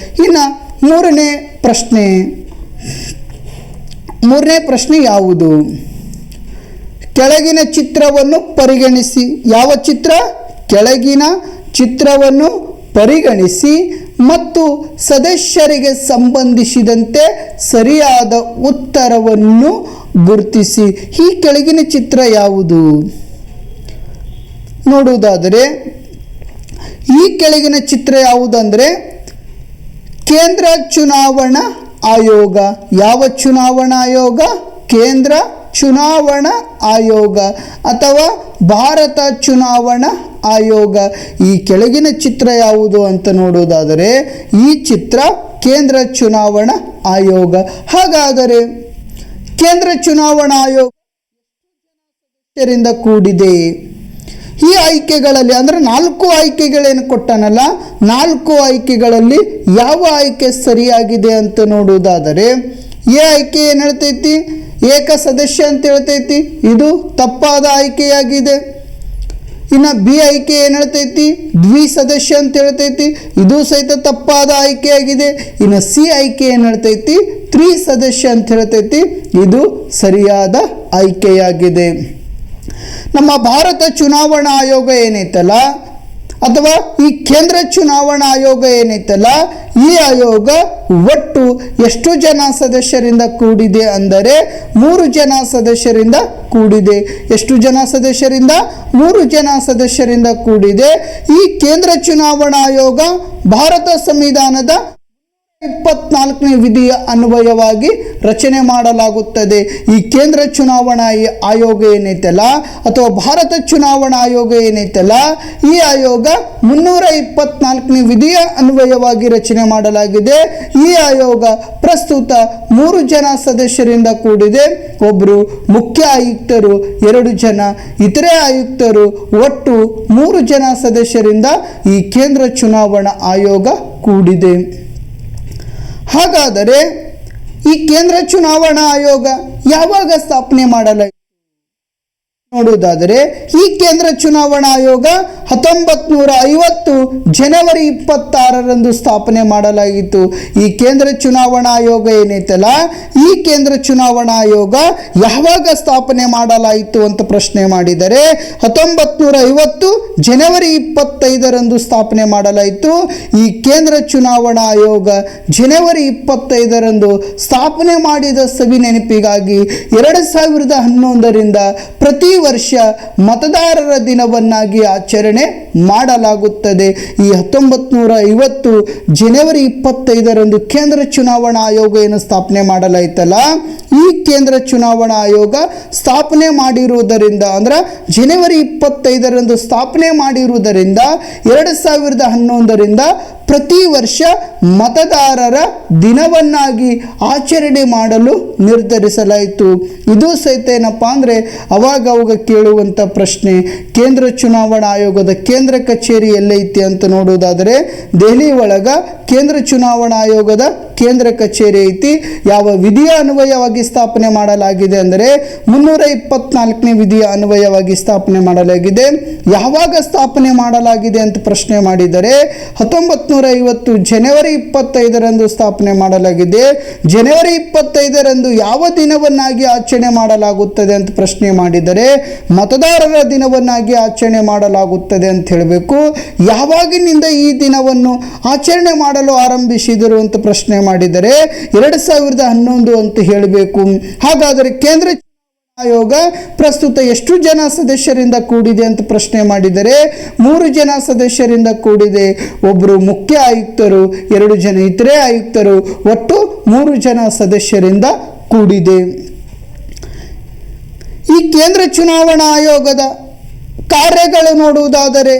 ಇನ್ನು ಮೂರನೇ ಪ್ರಶ್ನೆ ಯಾವುದು? ಕೆಳಗಿನ ಚಿತ್ರವನ್ನು ಪರಿಗಣಿಸಿ. ಯಾವ ಚಿತ್ರ? ಕೆಳಗಿನ ಚಿತ್ರವನ್ನು ಪರಿಗಣಿಸಿ ಮತ್ತು ಸದಸ್ಯರಿಗೆ ಸಂಬಂಧಿಸಿದಂತೆ ಸರಿಯಾದ ಉತ್ತರವನ್ನು ಗುರುತಿಸಿ. ಈ ಕೆಳಗಿನ ಚಿತ್ರ ಯಾವುದು? ನೋಡುವುದಾದರೆ ಈ ಕೆಳಗಿನ ಚಿತ್ರ ಯಾವುದಂದರೆ ಕೇಂದ್ರ ಚುನಾವಣಾ ಆಯೋಗ. ಯಾವ ಚುನಾವಣಾ ಆಯೋಗ? ಕೇಂದ್ರ ಚುನಾವಣಾ ಆಯೋಗ ಅಥವಾ ಭಾರತ ಚುನಾವಣಾ ಆಯೋಗ. ಈ ಕೆಳಗಿನ ಚಿತ್ರ ಯಾವುದು ಅಂತ ನೋಡುವುದಾದರೆ ಈ ಚಿತ್ರ ಕೇಂದ್ರ ಚುನಾವಣಾ ಆಯೋಗ. ಹಾಗಾದರೆ ಕೇಂದ್ರ ಚುನಾವಣಾ ಆಯೋಗ ಕೂಡಿದೆ. ಈ ಆಯ್ಕೆಗಳಲ್ಲಿ ಅಂದರೆ 4 ಆಯ್ಕೆಗಳೇನು ಕೊಟ್ಟನಲ್ಲ, 4 ಆಯ್ಕೆಗಳಲ್ಲಿ ಯಾವ ಆಯ್ಕೆ ಸರಿಯಾಗಿದೆ ಅಂತ ನೋಡುವುದಾದರೆ ಎ ಆಯ್ಕೆ ಏನು ಹೇಳ್ತೈತಿ? ಏಕ ಸದಸ್ಯ ಅಂತ ಹೇಳ್ತೈತಿ, ಇದು ತಪ್ಪಾದ ಆಯ್ಕೆಯಾಗಿದೆ. ಇನ್ನು ಬಿ ಆಯ್ಕೆ ಏನು ಹೇಳ್ತೈತಿ? ದ್ವಿಸದಸ್ಯ ಅಂತ ಹೇಳ್ತೈತಿ, ಇದು ಸಹಿತ ತಪ್ಪಾದ ಆಯ್ಕೆಯಾಗಿದೆ. ಇನ್ನು ಸಿ ಆಯ್ಕೆ ಏನು ಹೇಳ್ತೈತಿ? ತ್ರಿಸದಸ್ಯ ಅಂತ ಹೇಳ್ತೈತಿ, ಇದು ಸರಿಯಾದ ಆಯ್ಕೆಯಾಗಿದೆ. ನಮ್ಮ ಭಾರತ ಚುನಾವಣಾ ಆಯೋಗ ಏನೈತಲ್ಲ ಅಥವಾ ಈ ಕೇಂದ್ರ ಚುನಾವಣಾ ಆಯೋಗ ಏನೈತಲ್ಲ ಈ ಆಯೋಗ ಒಟ್ಟು ಎಷ್ಟು ಜನ ಸದಸ್ಯರಿಂದ ಕೂಡಿದೆ ಅಂದರೆ 3 ಜನ ಸದಸ್ಯರಿಂದ ಕೂಡಿದೆ. ಎಷ್ಟು ಜನ ಸದಸ್ಯರಿಂದ? 3 ಜನ ಸದಸ್ಯರಿಂದ ಕೂಡಿದೆ. ಈ ಕೇಂದ್ರ ಚುನಾವಣಾ ಆಯೋಗ ಭಾರತ ಸಂವಿಧಾನದ 24ನೇ ವಿಧಿಯ ಅನ್ವಯವಾಗಿ ರಚನೆ ಮಾಡಲಾಗುತ್ತದೆ. ಈ ಕೇಂದ್ರ ಚುನಾವಣಾ ಆಯೋಗ ಏನೈತಲ್ಲ ಅಥವಾ ಭಾರತ ಚುನಾವಣಾ ಆಯೋಗ ಏನೈತಲ್ಲ, ಈ ಆಯೋಗ 324ನೇ ವಿಧಿಯ ಅನ್ವಯವಾಗಿ ರಚನೆ ಮಾಡಲಾಗಿದೆ. ಈ ಆಯೋಗ ಪ್ರಸ್ತುತ 3 ಜನ ಸದಸ್ಯರಿಂದ ಕೂಡಿದೆ. ಒಬ್ಬರು ಮುಖ್ಯ ಆಯುಕ್ತರು, 2 ಜನ ಇತರೆ ಆಯುಕ್ತರು, ಒಟ್ಟು 3 ಜನ ಸದಸ್ಯರಿಂದ ಈ ಕೇಂದ್ರ ಚುನಾವಣಾ ಆಯೋಗ ಕೂಡಿದೆ. ಹಾಗಾದರೆ ಈ ಕೇಂದ್ರ ಚುನಾವಣಾ ಆಯೋಗ ಯಾವಾಗ ಸ್ಥಾಪನೆ ಮಾಡಲಾಯಿತು ನೋಡುವುದಾದರೆ, ಈ ಕೇಂದ್ರ ಚುನಾವಣಾ ಆಯೋಗ 1950 ಜನವರಿ 26ರಂದು ಸ್ಥಾಪನೆ ಮಾಡಲಾಗಿತ್ತು. ಈ ಕೇಂದ್ರ ಚುನಾವಣಾ ಆಯೋಗ ಏನೈತಲ್ಲ, ಈ ಕೇಂದ್ರ ಚುನಾವಣಾ ಆಯೋಗ ಯಾವಾಗ ಸ್ಥಾಪನೆ ಮಾಡಲಾಯಿತು ಅಂತ ಪ್ರಶ್ನೆ ಮಾಡಿದರೆ 1950 ಜನವರಿ 25ರಂದು ಸ್ಥಾಪನೆ ಮಾಡಲಾಯಿತು. ಈ ಕೇಂದ್ರ ಚುನಾವಣಾ ಆಯೋಗ ಜನವರಿ 25ರಂದು ಸ್ಥಾಪನೆ ಮಾಡಿದ ಸವಿ ನೆನಪಿಗಾಗಿ 2011ರಿಂದ ಪ್ರತಿ ವರ್ಷ ಮತದಾರರ ದಿನವನ್ನಾಗಿ ಆಚರಣೆ ಮಾಡಲಾಗುತ್ತದೆ. ಈ 1950 ಜನವರಿ 25ರಂದು ಕೇಂದ್ರ ಚುನಾವಣಾ ಆಯೋಗ ಏನು ಸ್ಥಾಪನೆ ಮಾಡಲಾಯಿತಲ್ಲ, ಈ ಕೇಂದ್ರ ಚುನಾವಣಾ ಆಯೋಗ ಸ್ಥಾಪನೆ ಮಾಡಿರುವುದರಿಂದ ಅಂದ್ರೆ ಜನವರಿ 25ರಂದು ಸ್ಥಾಪನೆ ಮಾಡಿರುವುದರಿಂದ 2011ರಿಂದ ಪ್ರತಿ ವರ್ಷ ಮತದಾರರ ದಿನವನ್ನಾಗಿ ಆಚರಣೆ ಮಾಡಲು ನಿರ್ಧರಿಸಲಾಯಿತು. ಇದು ಸಹಿತ ಏನಪ್ಪ ಅಂದರೆ ಅವಾಗ ಕೇಳುವಂಥ ಪ್ರಶ್ನೆ, ಕೇಂದ್ರ ಚುನಾವಣಾ ಆಯೋಗದ ಕೇಂದ್ರ ಕಚೇರಿ ಎಲ್ಲೈತಿ ಅಂತ ನೋಡುವುದಾದರೆ ದೆಹಲಿ ಒಳಗ ಕೇಂದ್ರ ಚುನಾವಣಾ ಆಯೋಗದ ಕೇಂದ್ರ ಕಚೇರಿ ಐತಿ. ಯಾವ ವಿಧಿಯ ಅನ್ವಯವಾಗಿ ಸ್ಥಾಪನೆ ಮಾಡಲಾಗಿದೆ ಅಂದರೆ 324ನೇ ವಿಧಿಯ ಅನ್ವಯವಾಗಿ ಸ್ಥಾಪನೆ ಮಾಡಲಾಗಿದೆ. ಯಾವಾಗ ಸ್ಥಾಪನೆ ಮಾಡಲಾಗಿದೆ ಅಂತ ಪ್ರಶ್ನೆ ಮಾಡಿದರೆ 1950 ಜನವರಿ 25ರಂದು ಸ್ಥಾಪನೆ ಮಾಡಲಾಗಿದೆ. ಜನವರಿ 25ರಂದು ಯಾವ ದಿನವನ್ನಾಗಿ ಆಚರಣೆ ಮಾಡಲಾಗುತ್ತದೆ ಅಂತ ಪ್ರಶ್ನೆ ಮಾಡಿದರೆ ಮತದಾರರ ದಿನವನ್ನಾಗಿ ಆಚರಣೆ ಮಾಡಲಾಗುತ್ತದೆ ಅಂತ ಹೇಳಬೇಕು. ಯಾವಾಗಿನಿಂದ ಈ ದಿನವನ್ನು ಆಚರಣೆ ಮಾಡಲು ಆರಂಭಿಸಿದರು ಅಂತ ಪ್ರಶ್ನೆ ಮಾಡಿದರೆ 2011 ಅಂತ ಹೇಳಬೇಕು. ಹಾಗಾದರೆ ಕೇಂದ್ರ ಆಯೋಗ ಪ್ರಸ್ತುತ ಎಷ್ಟು ಜನ ಸದಸ್ಯರಿಂದ ಕೂಡಿದೆ ಅಂತ ಪ್ರಶ್ನೆ ಮಾಡಿದರೆ 3 ಜನ ಸದಸ್ಯರಿಂದ ಕೂಡಿದೆ. ಒಬ್ಬರು ಮುಖ್ಯ ಆಯುಕ್ತರು, 2 ಜನ ಇತರೆ ಆಯುಕ್ತರು, ಒಟ್ಟು 3 ಜನ ಸದಸ್ಯರಿಂದ ಕೂಡಿದೆ. ಈ ಕೇಂದ್ರ ಚುನಾವಣಾ ಆಯೋಗದ ಕಾರ್ಯಗಳು ನೋಡುವುದಾದರೆ,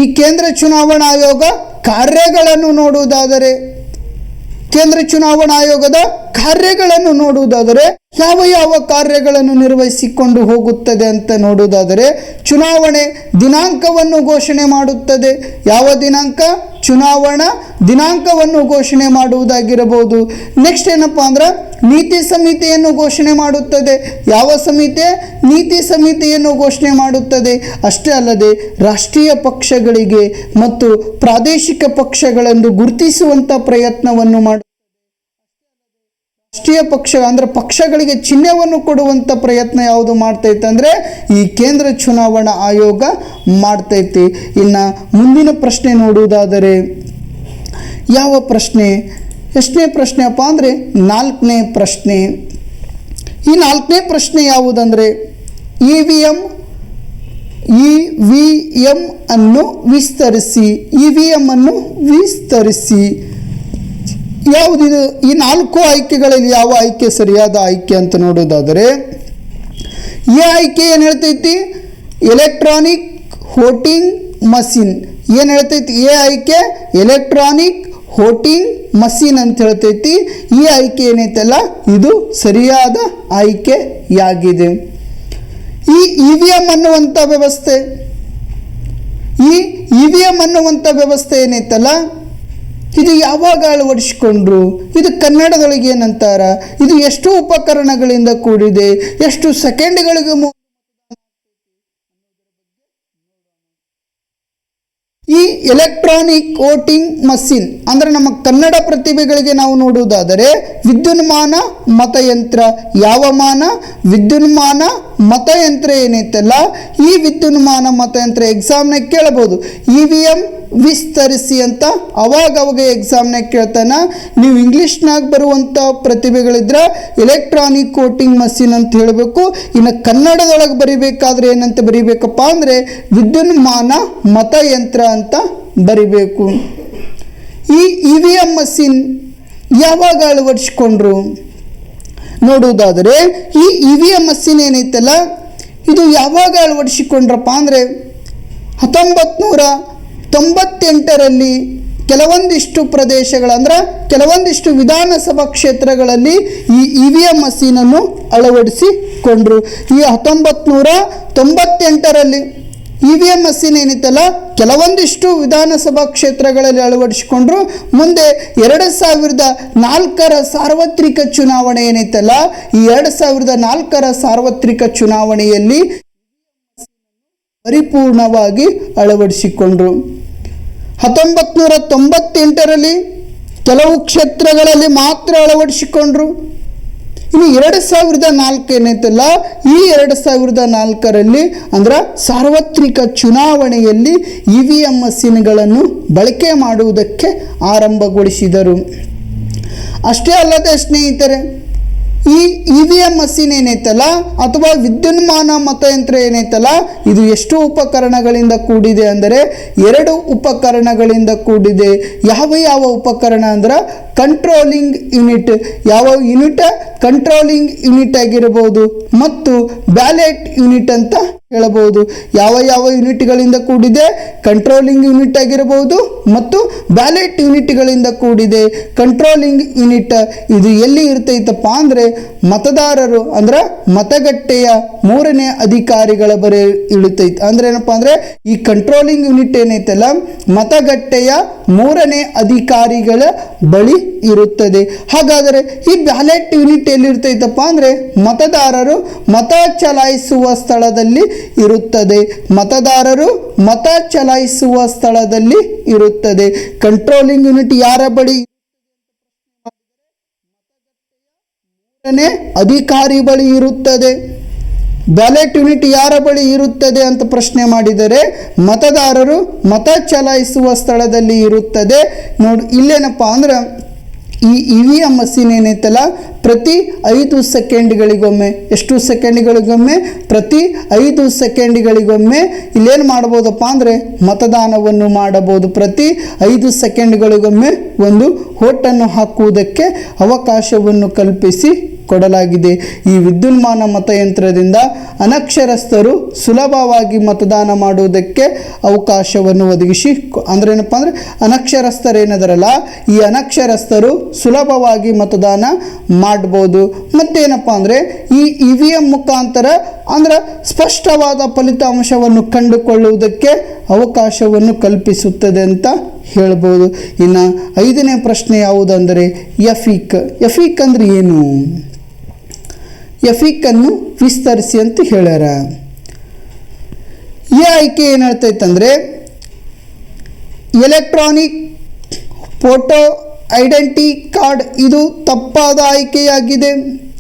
ಈ ಕೇಂದ್ರ ಚುನಾವಣಾ ಆಯೋಗ ಕಾರ್ಯಗಳನ್ನು ನೋಡುವುದಾದರೆ ಕೇಂದ್ರ ಚುನಾವಣಾ ಆಯೋಗದ ಕಾರ್ಯಗಳನ್ನು ನೋಡುವುದಾದರೆ ಯಾವ ಯಾವ ಕಾರ್ಯಗಳನ್ನು ನಿರ್ವಹಿಸಿಕೊಂಡು ಹೋಗುತ್ತದೆ ಅಂತ ನೋಡುವುದಾದರೆ ಚುನಾವಣೆ ದಿನಾಂಕವನ್ನು ಘೋಷಣೆ ಮಾಡುತ್ತದೆ. ಯಾವ ದಿನಾಂಕ? ಚುನಾವಣಾ ದಿನಾಂಕವನ್ನು ಘೋಷಣೆ ಮಾಡುವುದಾಗಿರಬಹುದು. ನೆಕ್ಸ್ಟ್ ಏನಪ್ಪ ಅಂದ್ರೆ ನೀತಿ ಸಮಿತಿಯನ್ನು ಘೋಷಣೆ ಮಾಡುತ್ತದೆ. ಯಾವ ಸಮಿತಿ? ನೀತಿ ಸಮಿತಿಯನ್ನು ಘೋಷಣೆ ಮಾಡುತ್ತದೆ. ಅಷ್ಟೇ ಅಲ್ಲದೆ ರಾಷ್ಟ್ರೀಯ ಪಕ್ಷಗಳಿಗೆ ಮತ್ತು ಪ್ರಾದೇಶಿಕ ಪಕ್ಷಗಳನ್ನು ಗುರುತಿಸುವಂಥ ಪ್ರಯತ್ನವನ್ನು ಮಾಡುತ್ತದೆ. ರಾಷ್ಟ್ರೀಯ ಪಕ್ಷ ಅಂದರೆ ಪಕ್ಷಗಳಿಗೆ ಚಿಹ್ನೆಯನ್ನು ಕೊಡುವಂಥ ಪ್ರಯತ್ನ ಯಾವುದು ಮಾಡ್ತೈತೆ ಅಂದರೆ ಈ ಕೇಂದ್ರ ಚುನಾವಣಾ ಆಯೋಗ ಮಾಡ್ತೈತಿ. ಇನ್ನು ಮುಂದಿನ ಪ್ರಶ್ನೆ ನೋಡುವುದಾದರೆ ಯಾವ ಪ್ರಶ್ನೆ? ಎಷ್ಟನೇ ಪ್ರಶ್ನೆ ಅಪ್ಪ ಅಂದರೆ 4ನೇ ಪ್ರಶ್ನೆ. ಈ 4ನೇ ಪ್ರಶ್ನೆ ಯಾವುದಂದರೆ ಇ ವಿ ಎಂ ಅನ್ನು ವಿಸ್ತರಿಸಿ. ಇ ವಿ ಎಂ ಅನ್ನು ವಿಸ್ತರಿಸಿ ಯಾವುದಿದು? ಈ 4 ಆಯ್ಕೆಗಳಲ್ಲಿ ಯಾವ ಆಯ್ಕೆ ಸರಿಯಾದ ಆಯ್ಕೆ ಅಂತ ನೋಡೋದಾದರೆ ಈ ಆಯ್ಕೆ ಏನು ಹೇಳ್ತೈತಿ? Electronic voting machine. ಏನು ಹೇಳ್ತೈತಿ? ಎ ಆಯ್ಕೆ ಎಲೆಕ್ಟ್ರಾನಿಕ್ ವೋಟಿಂಗ್ ಮಷಿನ್ ಅಂತ ಹೇಳ್ತೈತಿ. ಈ ಆಯ್ಕೆ ಏನೈತಲ್ಲ ಇದು ಸರಿಯಾದ ಆಯ್ಕೆಯಾಗಿದೆ. ಈ ಇ ವಿ ಎಂ ಅನ್ನುವಂಥ ವ್ಯವಸ್ಥೆ, ಈ ಇ ವಿ ಎಂ ಅನ್ನುವಂಥ ವ್ಯವಸ್ಥೆ ಏನೈತಲ್ಲ ಇದು ಯಾವಾಗ ಅಳವಡಿಸಿಕೊಂಡ್ರು? ಇದು ಕನ್ನಡದೊಳಗೆ ಏನಂತಾರ? ಇದು ಎಷ್ಟು ಉಪಕರಣಗಳಿಂದ ಕೂಡಿದೆ? ಎಷ್ಟು ಸೆಕೆಂಡ್ಗಳಿಗೆ ಈ ಎಲೆಕ್ಟ್ರಾನಿಕ್ ವೋಟಿಂಗ್ ಮಷಿನ್ ಅಂದರೆ ನಮ್ಮ ಕನ್ನಡ ಪ್ರತಿಭೆಗಳಿಗೆ ನಾವು ನೋಡುವುದಾದರೆ ವಿದ್ಯುನ್ಮಾನ ಮತಯಂತ್ರ. ಯಾವ ಮಾನ? ವಿದ್ಯುನ್ಮಾನ ಮತಯಂತ್ರ ಏನೈತಲ್ಲ ಈ ವಿದ್ಯುನ್ಮಾನ ಮತಯಂತ್ರ ಎಕ್ಸಾಮ್ನಾಗ ಕೇಳಬಹುದು. ಇ ವಿ ಎಂ ವಿಸ್ತರಿಸಿ ಅಂತ ಅವಾಗ ಎಕ್ಸಾಮ್ನಾಗ ಕೇಳ್ತಾನ. ನೀವು ಇಂಗ್ಲೀಷ್ನಾಗ ಬರುವಂಥ ಪ್ರತಿಭೆಗಳಿದ್ರೆ ಎಲೆಕ್ಟ್ರಾನಿಕ್ ವೋಟಿಂಗ್ ಮಷಿನ್ ಅಂತ ಹೇಳಬೇಕು. ಇನ್ನು ಕನ್ನಡದೊಳಗೆ ಬರಿಬೇಕಾದ್ರೆ ಏನಂತ ಬರಿಬೇಕಪ್ಪ ಅಂದರೆ ವಿದ್ಯುನ್ಮಾನ ಮತಯಂತ್ರ ಅಂತ ಬರಿಬೇಕು. ಈ ಇ ವಿ ಎಂ ಮಷಿನ್ ಯಾವಾಗ ಅಳವಡಿಸಿಕೊಂಡ್ರು ನೋಡುವುದಾದರೆ ಈ EVM ಮಷೀನ್ ಏನೈತಲ್ಲ ಇದು ಯಾವಾಗ ಅಳವಡಿಸಿಕೊಂಡ್ರಪ್ಪ ಅಂದರೆ 1998ರಲ್ಲಿ ಕೆಲವೊಂದಿಷ್ಟು ಪ್ರದೇಶಗಳ ಅಂದ್ರೆ ಕೆಲವೊಂದಿಷ್ಟು ವಿಧಾನಸಭಾ ಕ್ಷೇತ್ರಗಳಲ್ಲಿ ಈ EVM ಮಷೀನನ್ನು ಅಳವಡಿಸಿಕೊಂಡ್ರು. ಈ 1998ರಲ್ಲಿ EVM ಮಷೀನ್ ಏನಿತ್ತಲ್ಲ ಕೆಲವೊಂದಿಷ್ಟು ವಿಧಾನಸಭಾ ಕ್ಷೇತ್ರಗಳಲ್ಲಿ ಅಳವಡಿಸಿಕೊಂಡ್ರು. ಮುಂದೆ 2004ರ ಸಾರ್ವತ್ರಿಕ ಚುನಾವಣೆ ಏನೈತಲ್ಲ ಈ 2004ರ ಸಾರ್ವತ್ರಿಕ ಚುನಾವಣೆಯಲ್ಲಿ ಪರಿಪೂರ್ಣವಾಗಿ ಅಳವಡಿಸಿಕೊಂಡ್ರು. 1998ರಲ್ಲಿ ಕೆಲವು ಕ್ಷೇತ್ರಗಳಲ್ಲಿ ಮಾತ್ರ ಅಳವಡಿಸಿಕೊಂಡ್ರು. ಇನ್ನು 2004 ಏನೈತಲ್ಲ ಈ 2004ರಲ್ಲಿ ಅಂದ್ರೆ ಸಾರ್ವತ್ರಿಕ ಚುನಾವಣೆಯಲ್ಲಿ EVM ಮಷೀನ್ಗಳನ್ನು ಬಳಕೆ ಮಾಡುವುದಕ್ಕೆ ಆರಂಭಗೊಳಿಸಿದರು. ಅಷ್ಟೇ ಅಲ್ಲದೆ ಸ್ನೇಹಿತರೆ ಈ EVM ಮಷೀನ್ ಏನೈತಲ್ಲ ಅಥವಾ ವಿದ್ಯುನ್ಮಾನ ಮತಯಂತ್ರ ಏನೈತಲ್ಲ ಇದು ಎಷ್ಟು ಉಪಕರಣಗಳಿಂದ ಕೂಡಿದೆ ಅಂದರೆ 2 ಉಪಕರಣಗಳಿಂದ ಕೂಡಿದೆ. ಯಾವ ಉಪಕರಣ ಅಂದ್ರೆ ಕಂಟ್ರೋಲಿಂಗ್ ಯೂನಿಟ್, ಯಾವ ಯೂನಿಟ್ ಕಂಟ್ರೋಲಿಂಗ್ ಯೂನಿಟ್ ಆಗಿರಬಹುದು ಮತ್ತು ಬ್ಯಾಲೆಟ್ ಯೂನಿಟ್ ಅಂತ ಹೇಳಬಹುದು. ಯಾವ ಯೂನಿಟ್ಗಳಿಂದ ಕೂಡಿದೆ ಕಂಟ್ರೋಲಿಂಗ್ ಯೂನಿಟ್ ಆಗಿರಬಹುದು ಮತ್ತು ಬ್ಯಾಲೆಟ್ ಯೂನಿಟ್ಗಳಿಂದ ಕೂಡಿದೆ. ಕಂಟ್ರೋಲಿಂಗ್ ಯೂನಿಟ್ ಇದು ಎಲ್ಲಿ ಇರ್ತೈತಪ್ಪ ಅಂದರೆ ಮತದಾರರು ಅಂದ್ರೆ ಮತಗಟ್ಟೆಯ 3ನೇ ಅಧಿಕಾರಿಗಳ ಬಳಿ ಇಳಿತೈತೆ. ಅಂದ್ರೆ ಏನಪ್ಪ ಅಂದರೆ ಈ ಕಂಟ್ರೋಲಿಂಗ್ ಯೂನಿಟ್ ಏನೈತಲ್ಲ ಮತಗಟ್ಟೆಯ 3ನೇ ಅಧಿಕಾರಿಗಳ ಬಳಿ ಇರುತ್ತದೆ. ಹಾಗಾದರೆ ಈ ಬ್ಯಾಲೆಟ್ ಯೂನಿಟ್ ಎಲ್ಲಿರ್ತೈತಪ್ಪ ಅಂದರೆ ಮತದಾರರು ಮತ ಚಲಾಯಿಸುವ ಸ್ಥಳದಲ್ಲಿ ಇರುತ್ತದೆ. ಮತದಾರರು ಮತ ಚಲಾಯಿಸುವ ಸ್ಥಳದಲ್ಲಿ ಇರುತ್ತದೆ. ಕಂಟ್ರೋಲಿಂಗ್ ಯೂನಿಟ್ ಯಾರ ಬಳಿ ಅಧಿಕಾರಿ ಬಳಿ ಇರುತ್ತದೆ. ಬ್ಯಾಲೆಟ್ ಯೂನಿಟ್ ಯಾರ ಬಳಿ ಇರುತ್ತದೆ ಅಂತ ಪ್ರಶ್ನೆ ಮಾಡಿದರೆ ಮತದಾರರು ಮತ ಚಲಾಯಿಸುವ ಸ್ಥಳದಲ್ಲಿ ಇರುತ್ತದೆ. ನೋಡಿ ಇಲ್ಲೇನಪ್ಪ ಅಂದ್ರೆ ಈ EVM ಮಷೀನ್ ಏನೈತಲ್ಲ ಪ್ರತಿ 5 ಸೆಕೆಂಡ್ಗಳಿಗೊಮ್ಮೆ ಎಷ್ಟು ಸೆಕೆಂಡ್ಗಳಿಗೊಮ್ಮೆ ಪ್ರತಿ 5 ಸೆಕೆಂಡ್ಗಳಿಗೊಮ್ಮೆ ಇಲ್ಲೇನು ಮಾಡ್ಬೋದಪ್ಪ ಅಂದರೆ ಮತದಾನವನ್ನು ಮಾಡಬಹುದು. ಪ್ರತಿ 5 ಸೆಕೆಂಡ್ಗಳಿಗೊಮ್ಮೆ ಒಂದು ವೋಟನ್ನು ಹಾಕುವುದಕ್ಕೆ ಅವಕಾಶವನ್ನು ಕಲ್ಪಿಸಿ ಕೊಡಲಾಗಿದೆ. ಈ ವಿದ್ಯುನ್ಮಾನ ಮತಯಂತ್ರದಿಂದ ಅನಕ್ಷರಸ್ಥರು ಸುಲಭವಾಗಿ ಮತದಾನ ಮಾಡುವುದಕ್ಕೆ ಅವಕಾಶವನ್ನು ಒದಗಿಸಿ ಅಂದ್ರೆ ಏನಪ್ಪ ಅಂದರೆ ಅನಕ್ಷರಸ್ಥರೇನದರಲ್ಲ ಈ ಅನಕ್ಷರಸ್ಥರು ಸುಲಭವಾಗಿ ಮತದಾನ ಮಾಡ್ಬೋದು. ಮತ್ತೇನಪ್ಪ ಅಂದರೆ ಈ EVM ಮುಖಾಂತರ ಅಂದ್ರೆ ಸ್ಪಷ್ಟವಾದ ಫಲಿತಾಂಶವನ್ನು ಕಂಡುಕೊಳ್ಳುವುದಕ್ಕೆ ಅವಕಾಶವನ್ನು ಕಲ್ಪಿಸುತ್ತದೆ ಅಂತ ಹೇಳ್ಬೋದು. ಇನ್ನು 5ನೇ ಪ್ರಶ್ನೆ ಯಾವುದಂದರೆ ಎಫಿಕ್ ಅಂದ್ರೆ ಏನು? ಎಫಿಕನ್ನು ವಿಸ್ತರಿಸಿ ಅಂತ ಹೇಳ್ಯಾರ. ಈ ಆಯ್ಕೆ ಏನು ಹೇಳ್ತೈತಂದರೆ ಎಲೆಕ್ಟ್ರಾನಿಕ್ ಫೋಟೋ ಐಡೆಂಟಿ ಕಾರ್ಡ್ ಇದು ತಪ್ಪಾದ ಆಯ್ಕೆಯಾಗಿದೆ.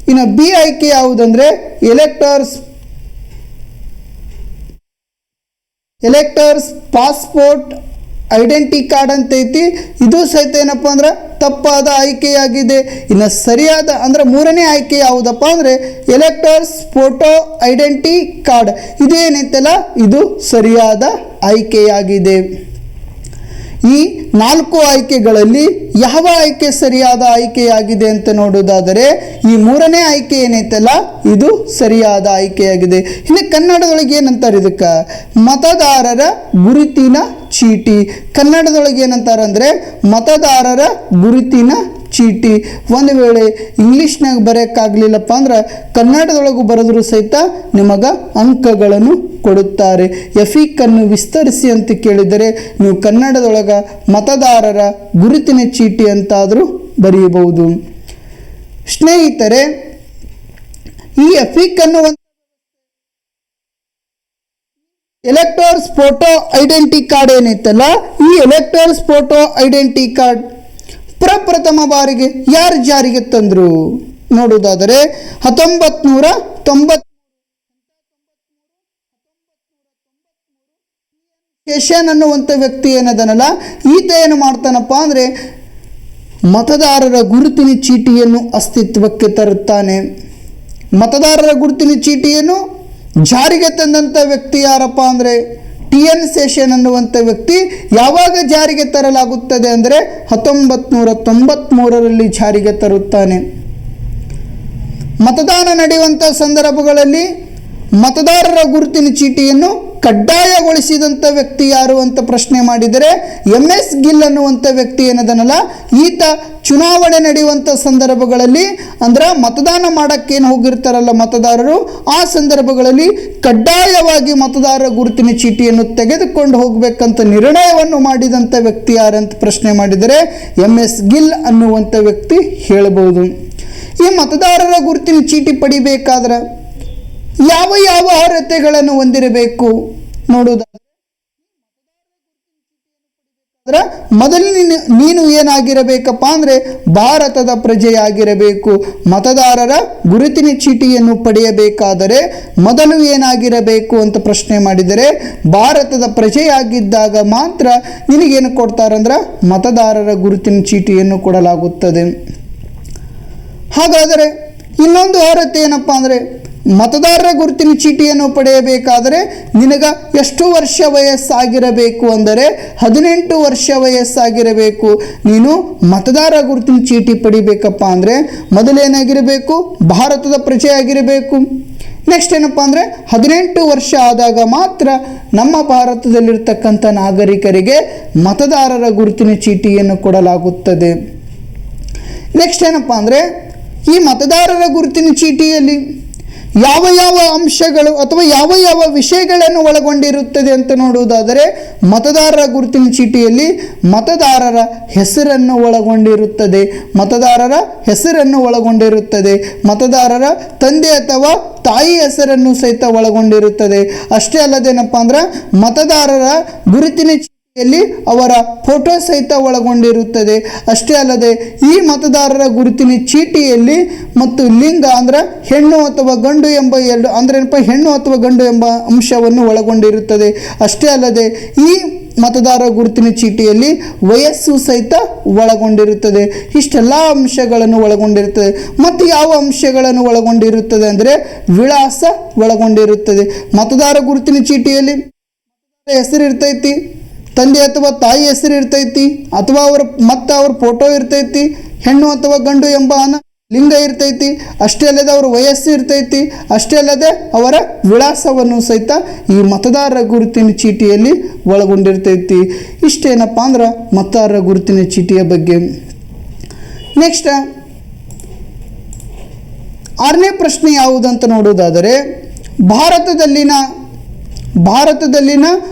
ಇನ್ನು ಬಿ ಆಯ್ಕೆ ಯಾವುದಂದರೆ ಎಲೆಕ್ಟರ್ಸ್ ಪಾಸ್ಪೋರ್ಟ್ ಐಡೆಂಟಿ ಕಾರ್ಡ್ ಅಂತೈತಿ. ಇದು ಸಹಿತ ಏನಪ್ಪ ಅಂದ್ರೆ ತಪ್ಪಾದ ಆಯ್ಕೆಯಾಗಿದೆ. ಇನ್ನು ಸರಿಯಾದ ಅಂದ್ರೆ 3ನೇ ಆಯ್ಕೆ ಯಾವುದಪ್ಪ ಅಂದರೆ ಎಲೆಕ್ಟರ್ಸ್ ಫೋಟೋ ಐಡೆಂಟಿ ಕಾರ್ಡ್ ಇದು ಏನೈತಲ್ಲ ಇದು ಸರಿಯಾದ ಆಯ್ಕೆಯಾಗಿದೆ. ಈ 4 ಆಯ್ಕೆಗಳಲ್ಲಿ ಯಾವ ಆಯ್ಕೆ ಸರಿಯಾದ ಆಯ್ಕೆಯಾಗಿದೆ ಅಂತ ನೋಡೋದಾದರೆ ಈ 3ನೇ ಆಯ್ಕೆ ಏನೈತಲ್ಲ ಇದು ಸರಿಯಾದ ಆಯ್ಕೆಯಾಗಿದೆ. ಇನ್ನು ಕನ್ನಡದೊಳಗೆ ಏನಂತಾರೆ ಇದಕ್ಕೆ ಮತದಾರರ ಗುರುತಿನ ಚೀಟಿ. ಕನ್ನಡದೊಳಗೆ ಏನಂತಾರೆ ಅಂದರೆ ಮತದಾರರ ಗುರುತಿನ ಚೀಟಿ. ಒಂದು ವೇಳೆ ಇಂಗ್ಲೀಷ್ನಾಗ ಬರೆಯೋಕ್ಕಾಗಲಿಲ್ಲಪ್ಪ ಅಂದ್ರೆ ಕನ್ನಡದೊಳಗೂ ಬರೆದರೂ ಸಹಿತ ನಿಮಗೆ ಅಂಕಗಳನ್ನು ಕೊಡುತ್ತಾರೆ. ಎಫಿಕನ್ನು ವಿಸ್ತರಿಸಿ ಅಂತ ಕೇಳಿದರೆ ನೀವು ಕನ್ನಡದೊಳಗೆ ಮತದಾರರ ಗುರುತಿನ ಚೀಟಿ ಅಂತಾದರೂ ಬರೆಯಬಹುದು. ಸ್ನೇಹಿತರೆ ಈ ಎಫಿಕನ್ನು ಎಲೆಕ್ಟರ್ಸ್ ಫೋಟೋ ಐಡೆಂಟಿ ಕಾರ್ಡ್ ಏನೈತಲ್ಲ ಈ ಎಲೆಕ್ಟರ್ಸ್ ಫೋಟೋ ಐಡೆಂಟಿ ಕಾರ್ಡ್ ಪ್ರಪ್ರಥಮ ಬಾರಿಗೆ ಯಾರು ಜಾರಿಗೆ ತಂದರು ನೋಡುವುದಾದರೆ 1990 ಕೇಶನ್ ಅನ್ನುವಂಥ ವ್ಯಕ್ತಿ ಏನದನಲ್ಲ ಈತ ಏನು ಮಾಡ್ತಾನಪ್ಪ ಅಂದರೆ ಮತದಾರರ ಗುರುತಿನ ಚೀಟಿಯನ್ನು ಅಸ್ತಿತ್ವಕ್ಕೆ ತರುತ್ತಾನೆ. ಮತದಾರರ ಗುರುತಿನ ಚೀಟಿಯನ್ನು ಜಾರಿಗೆ ತಂದಂಥ ವ್ಯಕ್ತಿ ಯಾರಪ್ಪ ಅಂದರೆ TN ಶೇಷನ್ ಅನ್ನುವಂಥ ವ್ಯಕ್ತಿ ಯಾವಾಗ ಜಾರಿಗೆ ತರಲಾಗುತ್ತದೆ ಅಂದರೆ 1993ರಲ್ಲಿ ಜಾರಿಗೆ ತರುತ್ತಾನೆ. ಮತದಾನ ನಡೆಯುವಂಥ ಸಂದರ್ಭಗಳಲ್ಲಿ ಮತದಾರರ ಗುರುತಿನ ಚೀಟಿಯನ್ನು ಕಡ್ಡಾಯಗೊಳಿಸಿದಂಥ ವ್ಯಕ್ತಿ ಯಾರು ಅಂತ ಪ್ರಶ್ನೆ ಮಾಡಿದರೆ MS ಗಿಲ್ ಅನ್ನುವಂಥ ವ್ಯಕ್ತಿ ಏನದನಲ್ಲ, ಈತ ಚುನಾವಣೆ ನಡೆಯುವಂಥ ಸಂದರ್ಭಗಳಲ್ಲಿ ಅಂದ್ರೆ ಮತದಾನ ಮಾಡೋಕ್ಕೇನು ಹೋಗಿರ್ತಾರಲ್ಲ ಮತದಾರರು, ಆ ಸಂದರ್ಭಗಳಲ್ಲಿ ಕಡ್ಡಾಯವಾಗಿ ಮತದಾರರ ಗುರುತಿನ ಚೀಟಿಯನ್ನು ತೆಗೆದುಕೊಂಡು ಹೋಗಬೇಕಂತ ನಿರ್ಣಯವನ್ನು ಮಾಡಿದಂಥ ವ್ಯಕ್ತಿ ಯಾರಂತ ಪ್ರಶ್ನೆ ಮಾಡಿದರೆ MS ಗಿಲ್ ಅನ್ನುವಂಥ ವ್ಯಕ್ತಿ ಹೇಳ್ಬೋದು. ಈ ಮತದಾರರ ಗುರುತಿನ ಚೀಟಿ ಪಡಿಬೇಕಾದ್ರೆ ಯಾವ ಯಾವ ಅರ್ಹತೆಗಳನ್ನು ಹೊಂದಿರಬೇಕು ನೋಡುವುದಾದ್ರೆ ಮೊದಲು ನೀನು ಏನಾಗಿರಬೇಕಪ್ಪ ಅಂದರೆ ಭಾರತದ ಪ್ರಜೆಯಾಗಿರಬೇಕು. ಮತದಾರರ ಗುರುತಿನ ಚೀಟಿಯನ್ನು ಪಡೆಯಬೇಕಾದರೆ ಮೊದಲು ಏನಾಗಿರಬೇಕು ಅಂತ ಪ್ರಶ್ನೆ ಮಾಡಿದರೆ ಭಾರತದ ಪ್ರಜೆಯಾಗಿದ್ದಾಗ ಮಾತ್ರ ನಿನಗೇನು ಕೊಡ್ತಾರಂದ್ರೆ ಮತದಾರರ ಗುರುತಿನ ಚೀಟಿಯನ್ನು ಕೊಡಲಾಗುತ್ತದೆ. ಹಾಗಾದರೆ ಇನ್ನೊಂದು ಅರ್ಹತೆ ಏನಪ್ಪ ಅಂದರೆ ಮತದಾರರ ಗುರುತಿನ ಚೀಟಿಯನ್ನು ಪಡೆಯಬೇಕಾದರೆ ನಿನಗ ಎಷ್ಟು ವರ್ಷ ವಯಸ್ಸಾಗಿರಬೇಕು ಅಂದರೆ 18 ವರ್ಷ ವಯಸ್ಸಾಗಿರಬೇಕು. ನೀನು ಮತದಾರ ಗುರುತಿನ ಚೀಟಿ ಪಡಿಬೇಕಪ್ಪ ಅಂದರೆ ಮೊದಲೇನಾಗಿರಬೇಕು, ಭಾರತದ ಪ್ರಜೆಯಾಗಿರಬೇಕು. ನೆಕ್ಸ್ಟ್ ಏನಪ್ಪ ಅಂದರೆ 18 ವರ್ಷ ಆದಾಗ ಮಾತ್ರ ನಮ್ಮ ಭಾರತದಲ್ಲಿರ್ತಕ್ಕಂಥ ನಾಗರಿಕರಿಗೆ ಮತದಾರರ ಗುರುತಿನ ಚೀಟಿಯನ್ನು ಕೊಡಲಾಗುತ್ತದೆ. ನೆಕ್ಸ್ಟ್ ಏನಪ್ಪ ಅಂದರೆ ಈ ಮತದಾರರ ಗುರುತಿನ ಚೀಟಿಯಲ್ಲಿ ಯಾವ ಯಾವ ಅಂಶಗಳು ಅಥವಾ ಯಾವ ಯಾವ ವಿಷಯಗಳನ್ನು ಒಳಗೊಂಡಿರುತ್ತದೆ ಅಂತ ನೋಡುವುದಾದರೆ ಮತದಾರರ ಗುರುತಿನ ಚೀಟಿಯಲ್ಲಿ ಮತದಾರರ ಹೆಸರನ್ನು ಒಳಗೊಂಡಿರುತ್ತದೆ. ಮತದಾರರ ತಂದೆ ಅಥವಾ ತಾಯಿ ಹೆಸರನ್ನು ಸಹಿತ ಒಳಗೊಂಡಿರುತ್ತದೆ. ಅಷ್ಟೇ ಅಲ್ಲದೇನಪ್ಪ ಅಂದ್ರೆ ಮತದಾರರ ಗುರುತಿನ ಚೀಟಿಯಲ್ಲಿ ಅವರ ಫೋಟೋ ಸಹಿತ ಒಳಗೊಂಡಿರುತ್ತದೆ. ಅಷ್ಟೇ ಅಲ್ಲದೆ ಈ ಮತದಾರರ ಗುರುತಿನ ಚೀಟಿಯಲ್ಲಿ ಮತ್ತು ಲಿಂಗ ಅಂದ್ರೆ ಹೆಣ್ಣು ಅಥವಾ ಗಂಡು ಎಂಬ ಎರಡು ಅಂದ್ರೆ ಹೆಣ್ಣು ಅಥವಾ ಗಂಡು ಎಂಬ ಅಂಶವನ್ನು ಒಳಗೊಂಡಿರುತ್ತದೆ. ಅಷ್ಟೇ ಅಲ್ಲದೆ ಈ ಮತದಾರರ ಗುರುತಿನ ಚೀಟಿಯಲ್ಲಿ ವಯಸ್ಸು ಸಹಿತ ಒಳಗೊಂಡಿರುತ್ತದೆ. ಇಷ್ಟೆಲ್ಲ ಅಂಶಗಳನ್ನು ಒಳಗೊಂಡಿರುತ್ತದೆ. ಮತ್ತು ಯಾವ ಅಂಶಗಳನ್ನು ಒಳಗೊಂಡಿರುತ್ತದೆ ಅಂದರೆ ವಿಳಾಸ ಒಳಗೊಂಡಿರುತ್ತದೆ. ಮತದಾರ ಗುರುತಿನ ಚೀಟಿಯಲ್ಲಿ ಹೆಸರು ಇರ್ತೈತಿ, ತಂದೆ ಅಥವಾ ತಾಯಿ ಹೆಸರು ಇರ್ತೈತಿ, ಅಥವಾ ಅವ್ರ ಫೋಟೋ ಇರ್ತೈತಿ, ಹೆಣ್ಣು ಅಥವಾ ಗಂಡು ಎಂಬ ಲಿಂಗ ಇರ್ತೈತಿ. ಅಷ್ಟೇ ಅಲ್ಲದೆ ಅವರ ವಯಸ್ಸು ಇರ್ತೈತಿ. ಅಷ್ಟೇ ಅಲ್ಲದೆ ಅವರ ವಿಳಾಸವನ್ನು ಸಹಿತ ಈ ಮತದಾರರ ಗುರುತಿನ ಚೀಟಿಯಲ್ಲಿ ಒಳಗೊಂಡಿರ್ತೈತಿ. ಇಷ್ಟೇನಪ್ಪ ಅಂದ್ರೆ ಮತದಾರರ ಗುರುತಿನ ಚೀಟಿಯ ಬಗ್ಗೆ. ನೆಕ್ಸ್ಟ್ 6ನೇ ಪ್ರಶ್ನೆ ಯಾವುದಂತ ನೋಡುವುದಾದರೆ ಭಾರತದಲ್ಲಿನ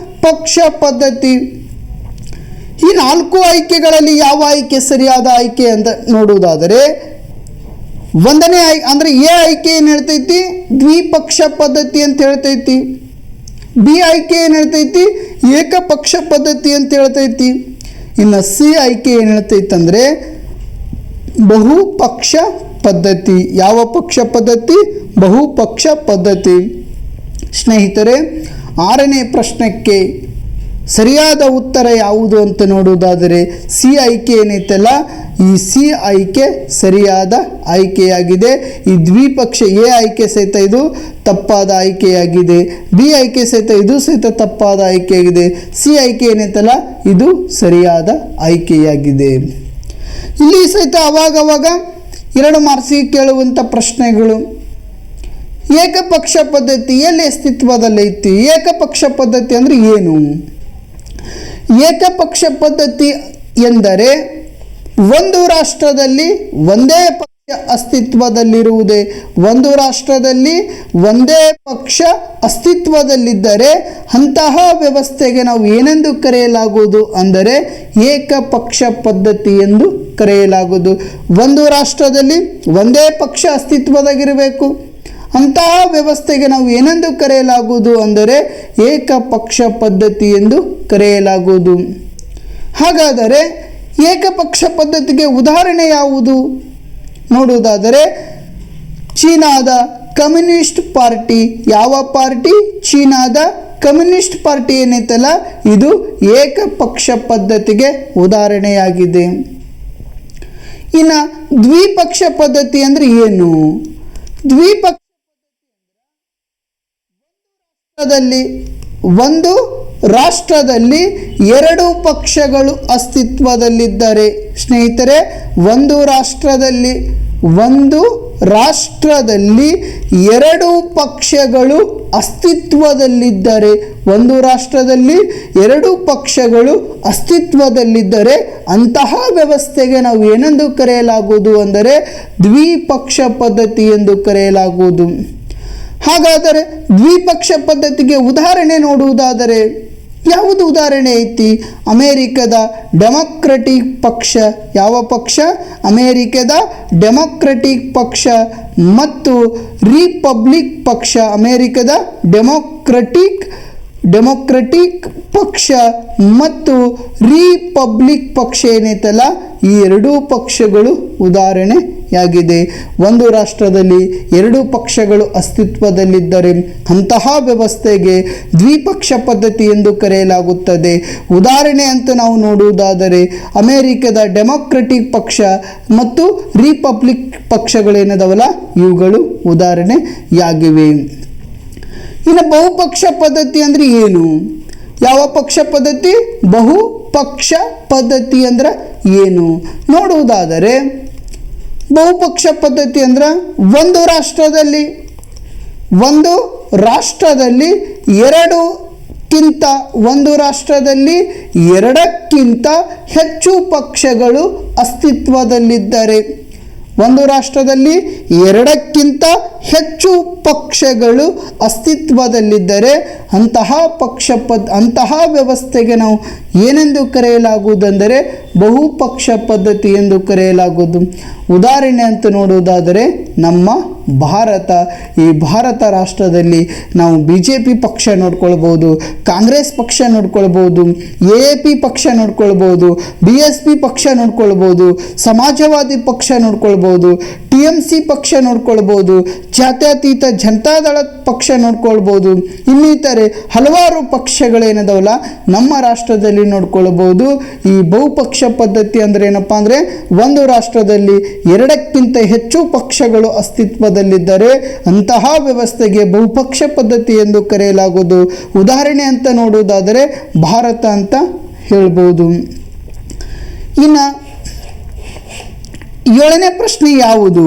ಪಕ್ಷ ಪದ್ಧತಿ. ಈ 4 ಆಯ್ಕೆಗಳಲ್ಲಿ ಯಾವ ಆಯ್ಕೆ ಸರಿಯಾದ ಆಯ್ಕೆ ಅಂತ ನೋಡುವುದಾದರೆ 1ನೇ ಅಂದರೆ ಎ ಆಯ್ಕೆ ಏನು ಹೇಳ್ತೈತಿ, ದ್ವಿಪಕ್ಷ ಪದ್ಧತಿ ಅಂತ ಹೇಳ್ತೈತಿ. ಬಿ ಆಯ್ಕೆ ಏನು ಹೇಳ್ತೈತಿ, ಏಕಪಕ್ಷ ಪದ್ಧತಿ ಅಂತ ಹೇಳ್ತೈತಿ. ಇನ್ನು ಸಿ ಆಯ್ಕೆ ಏನು ಹೇಳ್ತೈತಿ ಅಂದರೆ ಬಹುಪಕ್ಷ ಪದ್ಧತಿ. ಯಾವ ಪಕ್ಷ ಪದ್ಧತಿ? ಬಹುಪಕ್ಷ ಪದ್ಧತಿ. ಸ್ನೇಹಿತರೆ, 6ನೇ ಪ್ರಶ್ನೆಗೆ ಸರಿಯಾದ ಉತ್ತರ ಯಾವುದು ಅಂತ ನೋಡುವುದಾದರೆ ಸಿ ಆಯ್ಕೆ ಏನೈತಲ್ಲ, ಈ ಸಿ ಆಯ್ಕೆ ಸರಿಯಾದ ಆಯ್ಕೆಯಾಗಿದೆ. ಈ ದ್ವಿಪಕ್ಷ ಎ ಆಯ್ಕೆ ಸಹಿತ ಇದು ತಪ್ಪಾದ ಆಯ್ಕೆಯಾಗಿದೆ. ಬಿ ಆಯ್ಕೆ ಸಹಿತ ಇದು ಸಹಿತ ತಪ್ಪಾದ ಆಯ್ಕೆಯಾಗಿದೆ. ಸಿ ಆಯ್ಕೆ ಏನೈತಲ್ಲ ಇದು ಸರಿಯಾದ ಆಯ್ಕೆಯಾಗಿದೆ. ಇಲ್ಲಿ ಸಹಿತ ಅವಾಗವಾಗ 2 ಮಾರ್ಕ್ಸಿಗೆ ಕೇಳುವಂಥ ಪ್ರಶ್ನೆಗಳು. ಏಕಪಕ್ಷ ಪದ್ಧತಿ ಎಲ್ಲಿ ಅಸ್ತಿತ್ವದಲ್ಲೈತಿ? ಏಕಪಕ್ಷ ಪದ್ಧತಿ ಅಂದರೆ ಏನು? ಏಕಪಕ್ಷ ಪದ್ಧತಿ ಎಂದರೆ ಒಂದು ರಾಷ್ಟ್ರದಲ್ಲಿ ಒಂದೇ ಪಕ್ಷ ಅಸ್ತಿತ್ವದಲ್ಲಿರುವುದೇ. ಒಂದು ರಾಷ್ಟ್ರದಲ್ಲಿ ಒಂದೇ ಪಕ್ಷ ಅಸ್ತಿತ್ವದಲ್ಲಿದ್ದರೆ ಅಂತಹ ವ್ಯವಸ್ಥೆಗೆ ನಾವು ಏನೆಂದು ಕರೆಯಲಾಗುವುದು ಅಂದರೆ ಏಕಪಕ್ಷ ಪದ್ಧತಿ ಎಂದು ಕರೆಯಲಾಗುವುದು. ಒಂದು ರಾಷ್ಟ್ರದಲ್ಲಿ ಒಂದೇ ಪಕ್ಷ ಅಸ್ತಿತ್ವದಾಗಿರಬೇಕು. ಅಂತಹ ವ್ಯವಸ್ಥೆಗೆ ನಾವು ಏನೆಂದು ಕರೆಯಲಾಗುವುದು ಅಂದರೆ ಏಕಪಕ್ಷ ಪದ್ಧತಿ ಎಂದು ಕರೆಯಲಾಗುವುದು. ಹಾಗಾದರೆ ಏಕಪಕ್ಷ ಪದ್ಧತಿಗೆ ಉದಾಹರಣೆ ಯಾವುದು ನೋಡುವುದಾದರೆ ಚೀನಾದ ಕಮ್ಯುನಿಸ್ಟ್ ಪಾರ್ಟಿ. ಯಾವ ಪಾರ್ಟಿ? ಚೀನಾದ ಕಮ್ಯುನಿಸ್ಟ್ ಪಾರ್ಟಿ ಏನೈತಲ್ಲ ಇದು ಏಕಪಕ್ಷ ಪದ್ಧತಿಗೆ ಉದಾಹರಣೆಯಾಗಿದೆ. ಇನ್ನು ದ್ವಿಪಕ್ಷ ಪದ್ಧತಿ ಅಂದರೆ ಏನು? ದ್ವಿಪಕ್ಷ ಒಂದು ರಾಷ್ಟ್ರದಲ್ಲಿ ಎರಡು ಪಕ್ಷಗಳು ಅಸ್ತಿತ್ವದಲ್ಲಿದ್ದರೆ, ಸ್ನೇಹಿತರೆ, ಒಂದು ರಾಷ್ಟ್ರದಲ್ಲಿ ಎರಡು ಪಕ್ಷಗಳು ಅಸ್ತಿತ್ವದಲ್ಲಿದ್ದರೆ, ಒಂದು ರಾಷ್ಟ್ರದಲ್ಲಿ ಎರಡು ಪಕ್ಷಗಳು ಅಸ್ತಿತ್ವದಲ್ಲಿದ್ದರೆ ಅಂತಹ ವ್ಯವಸ್ಥೆಗೆ ನಾವು ಏನೆಂದು ಕರೆಯಲಾಗುವುದು ಅಂದರೆ ದ್ವಿಪಕ್ಷ ಪದ್ಧತಿ ಎಂದು ಕರೆಯಲಾಗುವುದು. ಹಾಗಾದರೆ ದ್ವಿಪಕ್ಷ ಪದ್ಧತಿಗೆ ಉದಾಹರಣೆ ನೋಡುವುದಾದರೆ ಯಾವುದು ಉದಾಹರಣೆ ಐತಿ? ಅಮೇರಿಕದ ಡೆಮೊಕ್ರೆಟಿಕ್ ಪಕ್ಷ. ಯಾವ ಪಕ್ಷ? ಅಮೇರಿಕದ ಡೆಮೊಕ್ರೆಟಿಕ್ ಪಕ್ಷ ಮತ್ತು ರಿಪಬ್ಲಿಕ್ ಪಕ್ಷ. ಅಮೇರಿಕದ ಡೆಮೊಕ್ರೆಟಿಕ್ ಪಕ್ಷ ಮತ್ತು ರಿಪಬ್ಲಿಕ್ ಪಕ್ಷ ಏನೈತಲ್ಲ, ಈ ಎರಡೂ ಪಕ್ಷಗಳು ಉದಾಹರಣೆಯಾಗಿದೆ. ಒಂದು ರಾಷ್ಟ್ರದಲ್ಲಿ ಎರಡು ಪಕ್ಷಗಳು ಅಸ್ತಿತ್ವದಲ್ಲಿದ್ದರೆ ಅಂತಹ ವ್ಯವಸ್ಥೆಗೆ ದ್ವಿಪಕ್ಷ ಪದ್ಧತಿ ಎಂದು ಕರೆಯಲಾಗುತ್ತದೆ. ಉದಾಹರಣೆ ಅಂತ ನಾವು ನೋಡುವುದಾದರೆ ಅಮೇರಿಕದ ಡೆಮೊಕ್ರೆಟಿಕ್ ಪಕ್ಷ ಮತ್ತು ರಿಪಬ್ಲಿಕ್ ಪಕ್ಷಗಳೇನದವಲ್ಲ ಇವುಗಳು ಉದಾಹರಣೆಯಾಗಿವೆ. ಇನ್ನು ಬಹುಪಕ್ಷ ಪದ್ಧತಿ ಅಂದರೆ ಏನು? ಯಾವ ಪಕ್ಷ ಪದ್ಧತಿ? ಬಹುಪಕ್ಷ ಪದ್ಧತಿ ಅಂದ್ರೆ ಏನು ನೋಡುವುದಾದರೆ ಬಹುಪಕ್ಷ ಪದ್ಧತಿ ಅಂದ್ರೆ ಒಂದು ರಾಷ್ಟ್ರದಲ್ಲಿ ಎರಡಕ್ಕಿಂತ ಹೆಚ್ಚು ಪಕ್ಷಗಳು ಅಸ್ತಿತ್ವದಲ್ಲಿದ್ದರೆ, ಒಂದು ರಾಷ್ಟ್ರದಲ್ಲಿ ಎರಡಕ್ಕಿಂತ ಹೆಚ್ಚು ಪಕ್ಷಗಳು ಅಸ್ತಿತ್ವದಲ್ಲಿದ್ದರೆ ಅಂತಹ ವ್ಯವಸ್ಥೆಗೆ ನಾವು ಏನೆಂದು ಕರೆಯಲಾಗುವುದೆಂದರೆ ಬಹುಪಕ್ಷ ಪದ್ಧತಿ ಎಂದು ಕರೆಯಲಾಗುವುದು. ಉದಾಹರಣೆ ಅಂತ ನೋಡುವುದಾದರೆ ನಮ್ಮ ಭಾರತ. ಈ ಭಾರತ ರಾಷ್ಟ್ರದಲ್ಲಿ ನಾವು BJP ಪಕ್ಷ ನೋಡ್ಕೊಳ್ಬೋದು, ಕಾಂಗ್ರೆಸ್ ಪಕ್ಷ ನೋಡ್ಕೊಳ್ಬೋದು, AAP ಪಕ್ಷ ನೋಡ್ಕೊಳ್ಬೋದು, BSP ಪಕ್ಷ ನೋಡ್ಕೊಳ್ಬೋದು, ಸಮಾಜವಾದಿ ಪಕ್ಷ ನೋಡ್ಕೊಳ್ಬೋದು, TMC ಪಕ್ಷ ನೋಡ್ಕೊಳ್ಬೋದು, ಜಾತ್ಯತೀತ ಜನತಾದಳ ಪಕ್ಷ ನೋಡ್ಕೊಳ್ಬೋದು. ಇನ್ನಿತರೆ ಹಲವಾರು ಪಕ್ಷಗಳೇನದವಲ್ಲ ನಮ್ಮ ರಾಷ್ಟ್ರದಲ್ಲಿ ನೋಡ್ಕೊಳ್ಬೋದು. ಈ ಬಹುಪಕ್ಷ ಪದ್ಧತಿ ಅಂದರೆ ಏನಪ್ಪಾ ಅಂದರೆ ಒಂದು ರಾಷ್ಟ್ರದಲ್ಲಿ ಎರಡಕ್ಕಿಂತ ಹೆಚ್ಚು ಪಕ್ಷಗಳು ಅಸ್ತಿತ್ವದಲ್ಲಿದ್ದರೆ ಅಂತಹ ವ್ಯವಸ್ಥೆಗೆ ಬಹುಪಕ್ಷ ಪದ್ಧತಿ ಎಂದು ಕರೆಯಲಾಗುವುದು. ಉದಾಹರಣೆ ಅಂತ ನೋಡುವುದಾದರೆ ಭಾರತ ಅಂತ ಹೇಳ್ಬೋದು. ಇನ್ನು 7ನೇ ಪ್ರಶ್ನೆ ಯಾವುದು?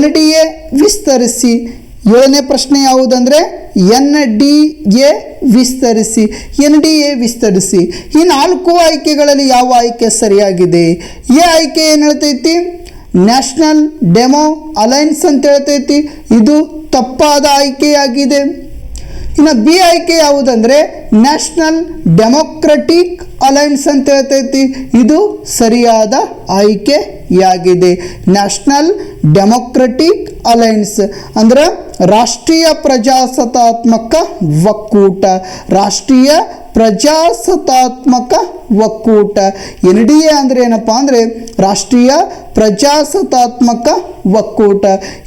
NDA ವಿಸ್ತರಿಸಿ. 7ನೇ ಪ್ರಶ್ನೆ ಯಾವುದಂದ್ರೆ NDA ವಿಸ್ತರಿಸಿ. NDA ವಿಸ್ತರಿಸಿ. ಈ 4 ಆಯ್ಕೆಗಳಲ್ಲಿ ಯಾವ ಆಯ್ಕೆ ಸರಿಯಾಗಿದೆ? ಎ ಆಯ್ಕೆ ಏನು ಹೇಳ್ತೈತಿ? ನ್ಯಾಷನಲ್ ಡೆಮೋ ಅಲೈನ್ಸ್ ಅಂತ ಹೇಳ್ತೈತಿ. ಇದು ತಪ್ಪಾದ ಆಯ್ಕೆಯಾಗಿದೆ. ಇನ್ನು ಬಿ ಆಯ್ಕೆ ಯಾವುದಂದ್ರೆ ನ್ಯಾಷನಲ್ ಡೆಮೊಕ್ರೆಟಿಕ್ ಅಲೈನ್ಸ್ ಅಂತ ಹೇಳ್ತೈತಿ. ಇದು ಸರಿಯಾದ ಆಯ್ಕೆಯಾಗಿದೆ. ನ್ಯಾಷನಲ್ ಡೆಮೊಕ್ರೆಟಿಕ್ ಅಲೈನ್ಸ್ ಅಂದ್ರೆ ರಾಷ್ಟ್ರೀಯ ಪ್ರಜಾಸತ್ತಾತ್ಮಕ ಒಕ್ಕೂಟ. ರಾಷ್ಟ್ರೀಯ ಪ್ರಜಾಸತ್ತಾತ್ಮಕ ಒಕ್ಕೂಟ. NDA ಅಂದರೆ ಏನಪ್ಪಾ ಅಂದರೆ ರಾಷ್ಟ್ರೀಯ ಪ್ರಜಾಸತ್ತಾತ್ಮಕ ಒಕ್ಕೂಟ.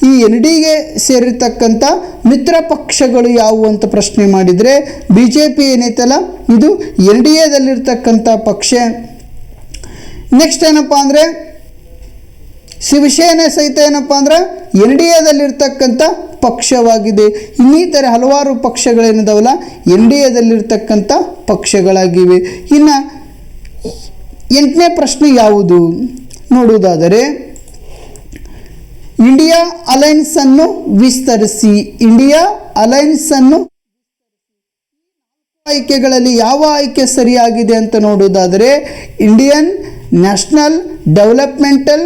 ಈ NDA ಸೇರಿರ್ತಕ್ಕಂಥ ಮಿತ್ರ ಪಕ್ಷಗಳು ಯಾವುವು ಅಂತ ಪ್ರಶ್ನೆ ಮಾಡಿದರೆ BJP ಏನೈತಲ್ಲ ಇದು NDAದಲ್ಲಿರ್ತಕ್ಕಂಥ ಪಕ್ಷ. ನೆಕ್ಸ್ಟ್ ಏನಪ್ಪಾ ಅಂದರೆ ಶಿವಸೇನೆ ಸಹಿತ ಏನಪ್ಪಾ ಅಂದ್ರೆ NDAದಲ್ಲಿರ್ತಕ್ಕಂಥ ಪಕ್ಷವಾಗಿದೆ. ಇನ್ನಿತರೆ ಹಲವಾರು ಪಕ್ಷಗಳೇನಿದಾವಲ್ಲ NDAದಲ್ಲಿರ್ತಕ್ಕಂಥ ಪಕ್ಷಗಳಾಗಿವೆ. ಇನ್ನು 8ನೇ ಪ್ರಶ್ನೆ ಯಾವುದು ನೋಡುವುದಾದರೆ ಇಂಡಿಯಾ ಅಲೈನ್ಸ್ ಅನ್ನು ವಿಸ್ತರಿಸಿ. ಇಂಡಿಯಾ ಅಲೈನ್ಸ್ ಅನ್ನು ಆಯ್ಕೆಗಳಲ್ಲಿ ಯಾವ ಆಯ್ಕೆ ಸರಿಯಾಗಿದೆ ಅಂತ ನೋಡುವುದಾದರೆ Indian National Developmental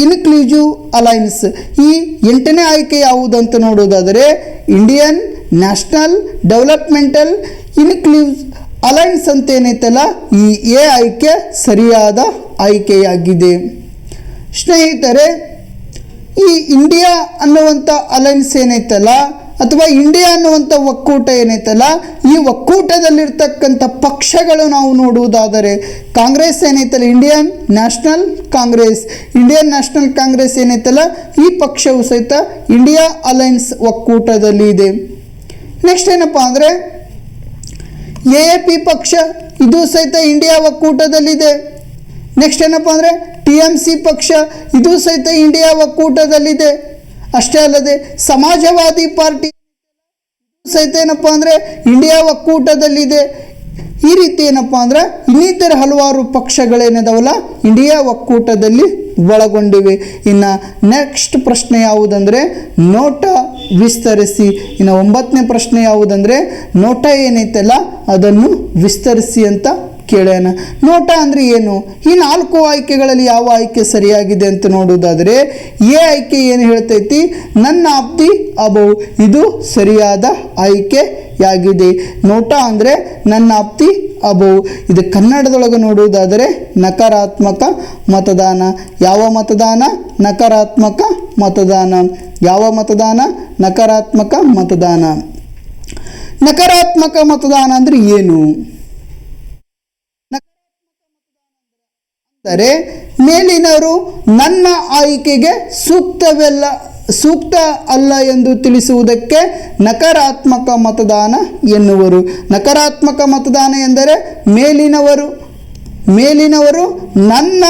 Inclusive Alliance. ಈ 8ನೇ ಆಯ್ಕೆ ಯಾವುದು ಅಂತ ನೋಡುವುದಾದರೆ Indian National Developmental Inclusive Alliance ಅಂತ ಏನೈತಲ್ಲ ಈ ಎ ಆಯ್ಕೆ ಸರಿಯಾದ ಆಯ್ಕೆಯಾಗಿದೆ. ಸ್ನೇಹಿತರೆ, ಈ ಇಂಡಿಯಾ ಅನ್ನುವಂಥ ಅಲೈನ್ಸ್ ಏನೈತಲ್ಲ ಅಥವಾ ಇಂಡಿಯಾ ಅನ್ನುವಂಥ ಒಕ್ಕೂಟ ಏನೈತಲ್ಲ ಈ ಒಕ್ಕೂಟದಲ್ಲಿರ್ತಕ್ಕಂಥ ಪಕ್ಷಗಳು ನಾವು ನೋಡುವುದಾದರೆ ಕಾಂಗ್ರೆಸ್ ಏನೈತಲ್ಲ ಇಂಡಿಯನ್ ನ್ಯಾಷನಲ್ ಕಾಂಗ್ರೆಸ್ ಏನೈತಲ್ಲ ಈ ಪಕ್ಷವು ಸಹಿತ ಇಂಡಿಯಾ ಅಲೈನ್ಸ್ ಒಕ್ಕೂಟದಲ್ಲಿ ಇದೆ. ನೆಕ್ಸ್ಟ್ ಏನಪ್ಪ ಅಂದರೆ AAP ಪಕ್ಷ ಇದು ಸಹಿತ ಇಂಡಿಯಾ ಒಕ್ಕೂಟದಲ್ಲಿದೆ. ನೆಕ್ಸ್ಟ್ ಏನಪ್ಪ ಅಂದರೆ TMC ಪಕ್ಷ ಇದು ಸಹಿತ ಇಂಡಿಯಾ ಒಕ್ಕೂಟದಲ್ಲಿದೆ. ಅಷ್ಟೇ ಅಲ್ಲದೆ ಸಮಾಜವಾದಿ ಪಾರ್ಟಿ ಸಹಿತ ಏನಪ್ಪ ಅಂದರೆ ಇಂಡಿಯಾ ಒಕ್ಕೂಟದಲ್ಲಿದೆ. ಈ ರೀತಿ ಏನಪ್ಪ ಅಂದ್ರೆ ಇನ್ನಿತರ ಹಲವಾರು ಪಕ್ಷಗಳೇನಿದಾವಲ್ಲ ಇಂಡಿಯಾ ಒಕ್ಕೂಟದಲ್ಲಿ ಒಳಗೊಂಡಿವೆ. ಇನ್ನು ನೆಕ್ಸ್ಟ್ ಪ್ರಶ್ನೆ ಯಾವುದಂದರೆ ನೋಟಾ ವಿಸ್ತರಿಸಿ. ಇನ್ನು 9ನೇ ಪ್ರಶ್ನೆ ಯಾವುದಂದರೆ ನೋಟಾ ಏನೈತಲ್ಲ ಅದನ್ನು ವಿಸ್ತರಿಸಿ ಅಂತ ಕೇಳೋಣ. ನೋಟಾ ಅಂದರೆ ಏನು? ಈ 4 ಆಯ್ಕೆಗಳಲ್ಲಿ ಯಾವ ಆಯ್ಕೆ ಸರಿಯಾಗಿದೆ ಅಂತ ನೋಡುವುದಾದರೆ ಎ ಆಯ್ಕೆ ಏನು ಹೇಳ್ತೈತಿ, ನನ್ನ ಆಪ್ತಿ ಅಬೌವ್, ಇದು ಸರಿಯಾದ ಆಯ್ಕೆಯಾಗಿದೆ. ನೋಟಾ ಅಂದರೆ ನನ್ನ ಆಪ್ತಿ ಅಬೌವ್. ಇದು ಕನ್ನಡದೊಳಗೆ ನೋಡುವುದಾದರೆ ನಕಾರಾತ್ಮಕ ಮತದಾನ. ಯಾವ ಮತದಾನ? ನಕಾರಾತ್ಮಕ ಮತದಾನ. ಯಾವ ಮತದಾನ? ನಕಾರಾತ್ಮಕ ಮತದಾನ. ನಕಾರಾತ್ಮಕ ಮತದಾನ ಅಂದರೆ ಏನು? ಅಂದರೆ ಮೇಲಿನವರು ನನ್ನ ಆಯ್ಕೆಗೆ ಸೂಕ್ತ ಅಲ್ಲ ಎಂದು ತಿಳಿಸುವುದಕ್ಕೆ ನಕಾರಾತ್ಮಕ ಮತದಾನ ಎನ್ನುವರು. ನಕಾರಾತ್ಮಕ ಮತದಾನ ಎಂದರೆ ಮೇಲಿನವರು ನನ್ನ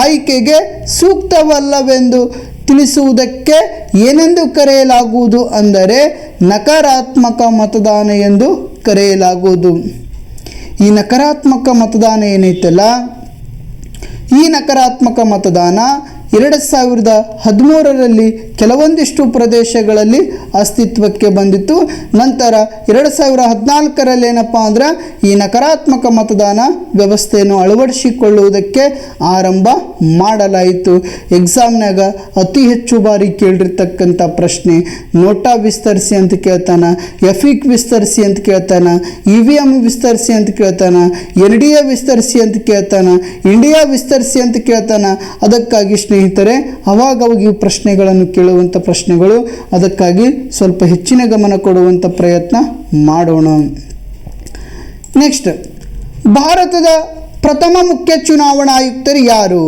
ಆಯ್ಕೆಗೆ ಸೂಕ್ತವಲ್ಲವೆಂದು ತಿಳಿಸುವುದಕ್ಕೆ ಏನೆಂದು ಕರೆಯಲಾಗುವುದು ಅಂದರೆ ನಕಾರಾತ್ಮಕ ಮತದಾನ ಎಂದು ಕರೆಯಲಾಗುವುದು. ಈ ನಕಾರಾತ್ಮಕ ಮತದಾನ ಏನೈತಲ್ಲ, ಈ ನಕಾರಾತ್ಮಕ ಮತದಾನ 2013ರಲ್ಲಿ ಕೆಲವೊಂದಿಷ್ಟು ಪ್ರದೇಶಗಳಲ್ಲಿ ಅಸ್ತಿತ್ವಕ್ಕೆ ಬಂದಿತ್ತು. ನಂತರ 2014ರಲ್ಲಿ ಏನಪ್ಪ ಅಂದ್ರೆ ಈ ನಕಾರಾತ್ಮಕ ಮತದಾನ ವ್ಯವಸ್ಥೆಯನ್ನು ಅಳವಡಿಸಿಕೊಳ್ಳುವುದಕ್ಕೆ ಆರಂಭ ಮಾಡಲಾಯಿತು. ಎಕ್ಸಾಮ್ನಾಗ ಅತಿ ಹೆಚ್ಚು ಬಾರಿ ಕೇಳಿರ್ತಕ್ಕಂಥ ಪ್ರಶ್ನೆ ನೋಟಾ ವಿಸ್ತರಿಸಿ ಅಂತ ಕೇಳ್ತಾನ, ಎಫಿಕ್ ವಿಸ್ತರಿಸಿ ಅಂತ ಕೇಳ್ತಾನ, EVM ವಿಸ್ತರಿಸಿ ಅಂತ ಕೇಳ್ತಾನ, NDA ವಿಸ್ತರಿಸಿ ಅಂತ ಕೇಳ್ತಾನ, ಇಂಡಿಯಾ ವಿಸ್ತರಿಸಿ ಅಂತ ಕೇಳ್ತಾನ. ಅದಕ್ಕಾಗಿ ಸ್ನೇಹಿತರೆ ಅವಾಗ ಈ ಪ್ರಶ್ನೆಗಳನ್ನು ಕೇಳುವಂಥ ಪ್ರಶ್ನೆಗಳು, ಅದಕ್ಕಾಗಿ ಸ್ವಲ್ಪ ಹೆಚ್ಚಿನ ಗಮನ ಕೊಡುವಂಥ ಪ್ರಯತ್ನ ಮಾಡೋಣ. ನೆಕ್ಸ್ಟ್, ಭಾರತದ ಪ್ರಥಮ ಮುಖ್ಯ ಚುನಾವಣಾ ಆಯುಕ್ತರು ಯಾರು?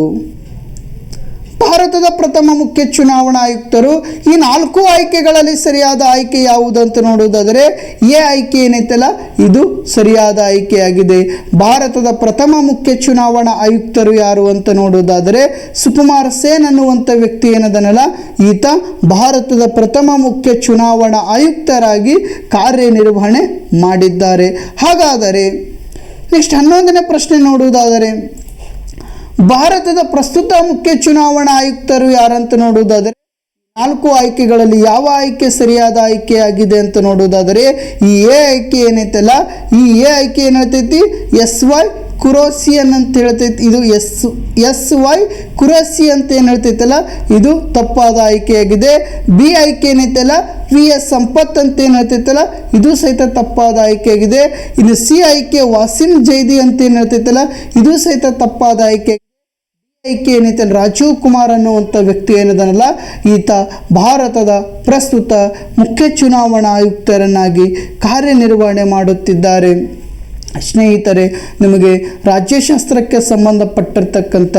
ಭಾರತದ ಪ್ರಥಮ ಮುಖ್ಯ ಚುನಾವಣಾ ಆಯುಕ್ತರು ಈ 4 ಆಯ್ಕೆಗಳಲ್ಲಿ ಸರಿಯಾದ ಆಯ್ಕೆ ಯಾವುದು ಅಂತ ನೋಡುವುದಾದರೆ ಎ ಆಯ್ಕೆ ಏನೈತಲ್ಲ ಇದು ಸರಿಯಾದ ಆಯ್ಕೆಯಾಗಿದೆ. ಭಾರತದ ಪ್ರಥಮ ಮುಖ್ಯ ಚುನಾವಣಾ ಆಯುಕ್ತರು ಯಾರು ಅಂತ ನೋಡುವುದಾದರೆ ಸುಕುಮಾರ್ ಸೇನ್ ಅನ್ನುವಂಥ ವ್ಯಕ್ತಿ ಏನದನಲ್ಲ ಈತ ಭಾರತದ ಪ್ರಥಮ ಮುಖ್ಯ ಚುನಾವಣಾ ಆಯುಕ್ತರಾಗಿ ಕಾರ್ಯನಿರ್ವಹಣೆ ಮಾಡಿದ್ದಾರೆ. ಹಾಗಾದರೆ ನೆಕ್ಸ್ಟ್ 11ನೇ ಪ್ರಶ್ನೆ ನೋಡುವುದಾದರೆ ಭಾರತದ ಪ್ರಸ್ತುತ ಮುಖ್ಯ ಚುನಾವಣಾ ಆಯುಕ್ತರು ಯಾರಂತ ನೋಡುವುದಾದರೆ 4 ಆಯ್ಕೆಗಳಲ್ಲಿ ಯಾವ ಆಯ್ಕೆ ಸರಿಯಾದ ಆಯ್ಕೆಯಾಗಿದೆ ಅಂತ ನೋಡುವುದಾದರೆ ಈ ಎ ಆಯ್ಕೆ ಏನೈತಲ್ಲ ಈ ಎ ಆಯ್ಕೆ ಏನು ಹೇಳ್ತೈತಿ SY ಕುರೋಸಿಯನ್ ಅಂತ ಹೇಳ್ತೈತಿ. ಇದು SY ಕುರೋಸಿ ಅಂತ ಏನು ಹೇಳ್ತೈತಲ್ಲ ಇದು ತಪ್ಪಾದ ಆಯ್ಕೆಯಾಗಿದೆ. ಬಿ ಆಯ್ಕೆ ಏನೈತಲ್ಲ VS ಸಂಪತ್ ಅಂತ ಏನು ಹೇಳ್ತೈತಲ್ಲ ಇದು ಸಹಿತ ತಪ್ಪಾದ ಆಯ್ಕೆಯಾಗಿದೆ. ಇನ್ನು ಸಿ ಆಯ್ಕೆ ವಾಸಿಂ ಜೈದಿ ಅಂತ ಏನು ಹೇಳ್ತೈತಲ್ಲ ಇದು ಸಹಿತ ತಪ್ಪಾದ ಆಯ್ಕೆ ಏನೈತೆ ರಾಜೀವ್ ಕುಮಾರ್ ಅನ್ನುವಂಥ ವ್ಯಕ್ತಿ ಏನದನಲ್ಲ ಈತ ಭಾರತದ ಪ್ರಸ್ತುತ ಮುಖ್ಯ ಚುನಾವಣಾ ಆಯುಕ್ತರನ್ನಾಗಿ ಕಾರ್ಯನಿರ್ವಹಣೆ ಮಾಡುತ್ತಿದ್ದಾರೆ. ಸ್ನೇಹಿತರೆ, ನಿಮಗೆ ರಾಜ್ಯಶಾಸ್ತ್ರಕ್ಕೆ ಸಂಬಂಧಪಟ್ಟಿರ್ತಕ್ಕಂಥ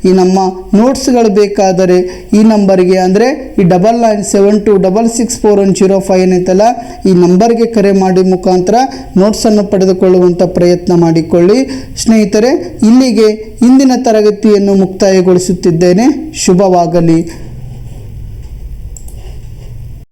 ಈ ನಮ್ಮ ನೋಟ್ಸ್ಗಳು ಬೇಕಾದರೆ ಈ ನಂಬರ್ಗೆ ಅಂದರೆ ಈ 9972664105 ಏನೈತಲ್ಲ ಈ ನಂಬರ್ಗೆ ಕರೆ ಮಾಡಿ ಮುಖಾಂತರ ನೋಟ್ಸನ್ನು ಪಡೆದುಕೊಳ್ಳುವಂಥ ಪ್ರಯತ್ನ ಮಾಡಿಕೊಳ್ಳಿ. ಸ್ನೇಹಿತರೆ, ಇಲ್ಲಿಗೆ ಇಂದಿನ ತರಗತಿಯನ್ನು ಮುಕ್ತಾಯಗೊಳಿಸುತ್ತಿದ್ದೇನೆ. ಶುಭವಾಗಲಿ.